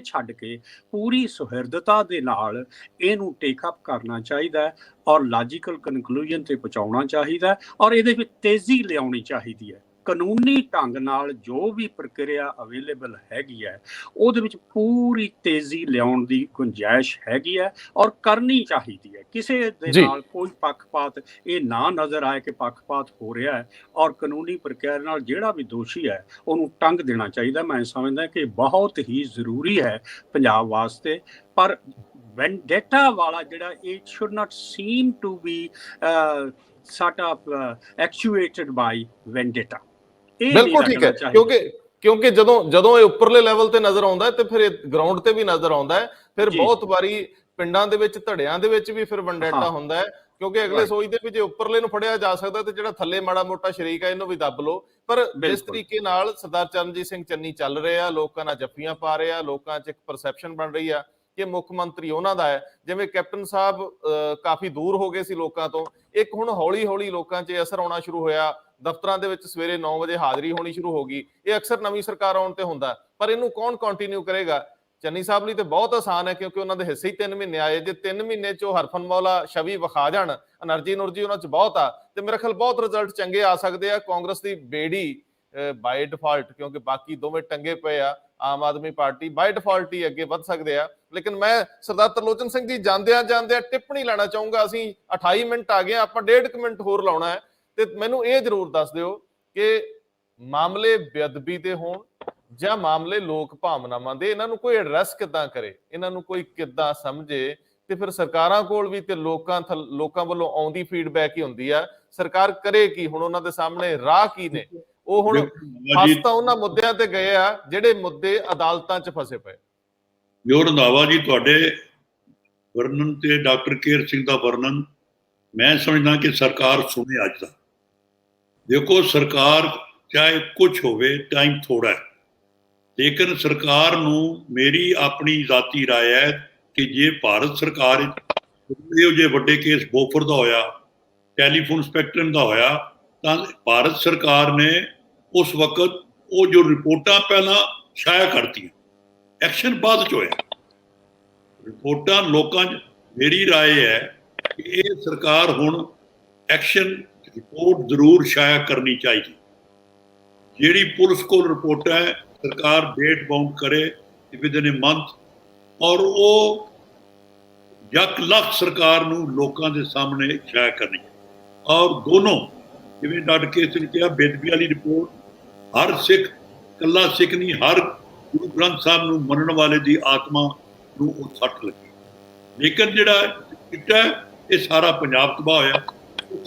ਛੱਡ ਕੇ ਪੂਰੀ ਸੁਹਿਰਦਤਾ ਦੇ ਨਾਲ ਇਹਨੂੰ ਟੇਕ ਅਪ ਕਰਨਾ ਚਾਹੀਦਾ ਹੈ ਔਰ ਲੌਜੀਕਲ ਕਨਕਲੂਜਨ ਤੇ ਪਹੁੰਚਾਉਣਾ ਚਾਹੀਦਾ ਔਰ ਇਹਦੇ ਵਿੱਚ ਤੇਜ਼ੀ ਲਿਆਉਣੀ ਚਾਹੀਦੀ ਹੈ। ਕਾਨੂੰਨੀ ਢੰਗ ਨਾਲ ਜੋ ਵੀ ਪ੍ਰਕਿਰਿਆ ਅਵੇਲੇਬਲ ਹੈਗੀ ਹੈ ਉਹਦੇ ਵਿੱਚ ਪੂਰੀ ਤੇਜ਼ੀ ਲਿਆਉਣ ਦੀ ਗੁੰਜਾਇਸ਼ ਹੈਗੀ ਹੈ ਔਰ ਕਰਨੀ ਚਾਹੀਦੀ ਹੈ। ਕਿਸੇ ਦੇ ਨਾਲ ਕੋਈ ਪੱਖਪਾਤ ਇਹ ਨਾ ਨਜ਼ਰ ਆਏ ਕਿ ਪੱਖਪਾਤ ਹੋ ਰਿਹਾ ਹੈ, ਔਰ ਕਾਨੂੰਨੀ ਪ੍ਰਕਿਰਿਆ ਨਾਲ ਜਿਹੜਾ ਵੀ ਦੋਸ਼ੀ ਹੈ ਉਹਨੂੰ ਟੰਗ ਦੇਣਾ ਚਾਹੀਦਾ। ਮੈਂ ਸਮਝਦਾ ਕਿ ਬਹੁਤ ਹੀ ਜ਼ਰੂਰੀ ਹੈ ਪੰਜਾਬ ਵਾਸਤੇ। ਪਰ ਵੈਂਡੇਟਾ ਵਾਲਾ ਜਿਹੜਾ, it should not seem to be sort of actuated by vendetta। ਬਿਲਕੁਲ ਠੀਕ ਹੈ, ਕਿਉਂਕਿ ਜਦੋਂ ਇਹ ਉੱਪਰਲੇ ਲੈਵਲ ਤੇ ਨਜ਼ਰ ਆਉਂਦਾ ਹੈ ਤੇ ਫਿਰ ਇਹ ਗਰਾਊਂਡ ਤੇ ਵੀ ਨਜ਼ਰ ਆਉਂਦਾ ਹੈ। ਫਿਰ ਬਹੁਤ ਵਾਰੀ ਪਿੰਡਾਂ ਦੇ ਵਿੱਚ, ਧੜਿਆਂ ਦੇ ਵਿੱਚ ਵੀ ਫਿਰ ਵੈਂਡੇਟਾ ਹੁੰਦਾ ਹੈ, ਕਿਉਂਕਿ ਅਗਲੇ ਸੋਚਦੇ ਵੀ ਜੇ ਉੱਪਰਲੇ ਨੂੰ ਫੜਿਆ ਜਾ ਸਕਦਾ ਤੇ ਜਿਹੜਾ ਥੱਲੇ ਮਾੜਾ ਮੋਟਾ ਸ਼ਰੀਕ ਹੈ ਇਹਨੂੰ ਵੀ ਦੱਬ ਲਓ। ਪਰ ਜਿਸ ਤਰੀਕੇ ਨਾਲ ਸਰਦਾਰ ਚਰਨਜੀਤ ਸਿੰਘ ਚੰਨੀ ਚੱਲ ਰਹੇ ਆ, ਲੋਕਾਂ ਨਾਲ ਜੱਫੀਆਂ ਪਾ ਰਹੇ ਆ, ਲੋਕਾਂ 'ਚ ਇੱਕ ਪਰਸੈਪਸ਼ਨ ਬਣ ਰਹੀ ਆ ਕਿ ਮੁੱਖ ਮੰਤਰੀ ਉਹਨਾਂ ਦਾ ਹੈ। ਜਿਵੇਂ ਕੈਪਟਨ ਸਾਹਿਬ ਕਾਫੀ ਦੂਰ ਹੋ ਗਏ ਸੀ ਲੋਕਾਂ ਤੋਂ, ਇੱਕ ਹੁਣ ਹੌਲੀ ਹੌਲੀ ਲੋਕਾਂ 'ਚ ਅਸਰ ਆਉਣਾ ਸ਼ੁਰੂ ਹੋਇਆ। ਦਫ਼ਤਰਾਂ ਦੇ ਵਿੱਚ ਸਵੇਰੇ 9 ਵਜੇ ਹਾਜ਼ਰੀ ਹੋਣੀ ਸ਼ੁਰੂ ਹੋ ਗਈ। ਇਹ ਅਕਸਰ ਨਵੀਂ ਸਰਕਾਰ ਆਉਣ ਤੇ ਹੁੰਦਾ, ਪਰ ਇਹਨੂੰ ਕੌਣ ਕੰਟੀਨਿਊ ਕਰੇਗਾ? ਚੰਨੀ ਸਾਹਿਬ ਲਈ ਤੇ ਬਹੁਤ ਆਸਾਨ ਹੈ ਕਿਉਂਕਿ ਉਹਨਾਂ ਦੇ ਹਿੱਸੇ ਹੀ 3 ਮਹੀਨੇ ਆਏ। ਜੇ 3 ਮਹੀਨੇ 'ਚ ਉਹ ਹਰਫਨਮੌਲਾ ਛਵੀ ਵਿਖਾ ਜਾਣ, એનર્ਜੀ ਉਹਨਾਂ 'ਚ ਬਹੁਤ ਆ, ਤੇ ਮੇਰੇ ਖਿਆਲ ਬਹੁਤ ਰਿਜ਼ਲਟ ਚੰਗੇ ਆ ਸਕਦੇ ਆ। ਕਾਂਗਰਸ ਦੀ ਬੇੜੀ ਬਾਈ ਡਿਫਾਲਟ, ਕਿਉਂਕਿ ਬਾਕੀ ਦੋਵੇਂ ਟੰਗੇ ਪਏ ਆ, ਆਮ ਆਦਮੀ ਪਾਰਟੀ ਬਾਈ ਡਿਫਾਲਟ ਹੀ ਅੱਗੇ ਵੱਧ ਸਕਦੇ ਆ। ਲੇਕਿਨ ਮੈਂ ਸਰਦਾਰ ਤਰਲੋਚਨ ਸਿੰਘ ਜੀ ਜਾਂਦਿਆਂ ਟਿੱਪਣੀ ਲੈਣਾ ਚਾਹੂੰਗਾ। ਅਸੀਂ 28 ਮਿੰਟ ਆ ਗਏ, ਆਪਾਂ 1.5 ਮਿੰਟ ਹੋਰ ਲਾਉਣਾ ਹੈ, ਤੇ ਮੈਨੂੰ ਇਹ ਜ਼ਰੂਰ ਦੱਸ ਦਿਓ ਕਿ ਮਾਮਲੇ ਬੇਅਦਬੀ ਦੇ ਹੋਣ ਜਾਂ ਮਾਮਲੇ ਲੋਕ ਭਾਵਨਾਵਾਂ ਦੇ, ਇਹਨਾਂ ਨੂੰ ਕੋਈ ਐਡਰੈਸ ਕਿੱਦਾਂ ਕਰੇ, ਇਹਨਾਂ ਨੂੰ ਕੋਈ ਕਿੱਦਾਂ ਸਮਝੇ, ਤੇ ਫਿਰ ਸਰਕਾਰਾਂ ਕੋਲ ਵੀ ਤੇ ਲੋਕਾਂ ਵੱਲੋਂ ਆਉਂਦੀ ਫੀਡਬੈਕ ਹੀ ਹੁੰਦੀ ਆ, ਸਰਕਾਰ ਕਰੇ ਕੀ? ਹੁਣ ਉਹਨਾਂ ਦੇ ਸਾਹਮਣੇ ਰਾਹ ਕੀ ਨੇ? ਉਹ ਹੁਣ ਫਸ ਤਾਂ ਉਹਨਾਂ ਮੁੱਦਿਆਂ ਤੇ ਗਏ ਆ ਜਿਹੜੇ ਮੁੱਦੇ ਅਦਾਲਤਾਂ 'ਚ ਫਸੇ ਪਏ। ਜੋ ਰੰਧਾਵਾ ਜੀ ਤੁਹਾਡੇ ਵਰਣਨ ਤੇ ਡਾਕਟਰ ਕੇਰ ਸਿੰਘ ਦਾ ਵਰਣਨ, ਮੈਂ ਸਮਝਦਾ ਕਿ ਸਰਕਾਰ ਸੁਣੇ ਅੱਜ ਦਾ। ਦੇਖੋ, ਸਰਕਾਰ ਚਾਹੇ ਕੁਛ ਹੋਵੇ, ਟਾਈਮ ਥੋੜਾ ਹੈ, ਲੇਕਿਨ ਸਰਕਾਰ ਨੂੰ ਮੇਰੀ ਆਪਣੀ ਜ਼ਾਤੀ ਰਾਏ ਹੈ ਕਿ ਜੇ ਭਾਰਤ ਸਰਕਾਰ ਇਹੋ ਜਿਹੇ ਵੱਡੇ ਕੇਸ ਬੋਫਰ ਦਾ ਹੋਇਆ, ਟੈਲੀਫੋਨ ਸਪੈਕਟਰਮ ਦਾ ਹੋਇਆ, ਤਾਂ ਭਾਰਤ ਸਰਕਾਰ ਨੇ ਉਸ ਵਕਤ ਉਹ ਜੋ ਰਿਪੋਰਟਾਂ ਪਹਿਲਾਂ ਛਾਇਆ ਕਰਤੀਆਂ, ਐਕਸ਼ਨ ਬਾਅਦ 'ਚ ਹੋਇਆ। ਰਿਪੋਰਟਾਂ ਲੋਕਾਂ 'ਚ, ਮੇਰੀ ਰਾਏ ਹੈ ਕਿ ਇਹ ਸਰਕਾਰ ਹੁਣ ਐਕਸ਼ਨ ਰਿਪੋਰਟ ਜ਼ਰੂਰ ਛਾਇਆ ਕਰਨੀ ਚਾਹੀਦੀ। ਜਿਹੜੀ ਪੁਲਿਸ ਕੋਲ ਰਿਪੋਰਟਾਂ ਹੈ, ਸਰਕਾਰ ਡੇਟ ਬਾਉਂਡ ਕਰੇ ਵਿਦਿਨ ਅ ਮੰਥ, ਔਰ ਉਹ ਲੱਖ ਸਰਕਾਰ ਨੂੰ ਲੋਕਾਂ ਦੇ ਸਾਹਮਣੇ ਛਾਇਆ ਕਰਨੀ। ਔਰ ਦੋਨੋਂ, ਜਿਵੇਂ ਡਾਕਟਰ ਕੇਰ ਸਿੰਘ ਨੇ ਕਿਹਾ, ਬੇਅਦਬੀ ਵਾਲੀ ਰਿਪੋਰਟ ਹਰ ਸਿੱਖ, ਇਕੱਲਾ ਸਿੱਖ ਨਹੀਂ, ਹਰ ਗੁਰੂ ਗੁਰੂ ਗ੍ਰੰਥ ਸਾਹਿਬ ਨੂੰ ਮੰਨਣ ਵਾਲੇ ਦੀ ਆਤਮਾ ਨੂੰ ਉਹ ਸੱਟ ਲੱਗੀ। ਲੇਕਿਨ ਜਿਹੜਾ ਕੀਤਾ ਇਹ ਸਾਰਾ ਪੰਜਾਬ ਤਬਾਹ ਹੋਇਆ।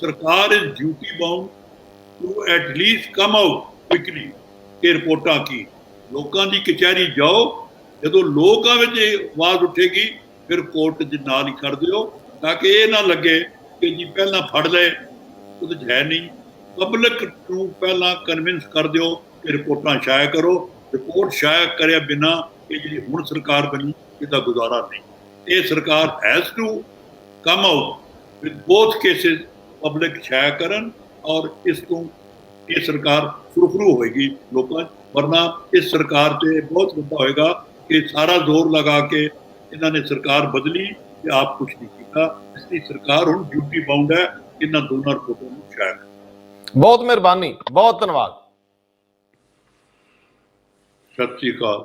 ਸਰਕਾਰ is duty bound to at least come out quickly ਕਿ ਰਿਪੋਰਟਾਂ ਕੀ, ਲੋਕਾਂ ਦੀ ਕਚਹਿਰੀ ਜਾਓ, ਜਦੋਂ ਲੋਕਾਂ ਵਿੱਚ ਇਹ ਆਵਾਜ਼ ਉੱਠੇਗੀ ਫਿਰ ਕੋਰਟ ਦੇ ਨਾਲ ਹੀ ਕਰ ਦਿਓ, ਤਾਂ ਕਿ ਇਹ ਨਾ ਲੱਗੇ ਕਿ ਜੀ ਪਹਿਲਾਂ ਫੜ ਲਏ ਉਹਦੇ 'ਚ ਹੈ ਨਹੀਂ। ਪਬਲਿਕ ਨੂੰ ਪਹਿਲਾਂ ਕਨਵਿੰਸ ਕਰ ਦਿਓ ਕਿ ਰਿਪੋਰਟਾਂ ਸ਼ਾਇਆ ਕਰੋ। ਰਿਪੋਰਟ ਸ਼ਾਇਆ ਕਰਿਆ ਬਿਨਾਂ ਇਹ ਜਿਹੜੀ ਹੁਣ ਸਰਕਾਰ ਬਣੀ ਇਹਦਾ ਗੁਜ਼ਾਰਾ ਨਹੀਂ। ਇਹ ਸਰਕਾਰ has to come out with both cases, public ਸ਼ਾਇਆ ਕਰਨ, ਔਰ ਇਸ ਤੋਂ ਇਹ ਸਰਕਾਰ ਫੁਰਫਰੂ ਹੋਏਗੀ ਲੋਕਾਂ 'ਚ। ਵਰਨਾ ਇਸ ਸਰਕਾਰ ਤੇ ਬਹੁਤ ਵੱਡਾ ਹੋਏਗਾ ਕਿ ਸਾਰਾ ਜ਼ੋਰ ਲਗਾ ਕੇ ਇਹਨਾਂ ਨੇ ਸਰਕਾਰ ਬਦਲੀ ਤੇ ਆਪ ਕੁਛ ਨਹੀਂ ਕੀਤਾ। ਇਸ ਲਈ ਸਰਕਾਰ ਹੁਣ ਡਿਊਟੀ ਬਾਉਂਡ ਹੈ ਇਹਨਾਂ ਦੋਨਾਂ ਰਿਪੋਰਟਾਂ ਨੂੰ ਸ਼ਾਇਆ ਕਰਨ। ਬਹੁਤ ਮਿਹਰਬਾਨੀ, ਬਹੁਤ ਧੰਨਵਾਦ। ਸਤਿ ਸ਼੍ਰੀ ਅਕਾਲ।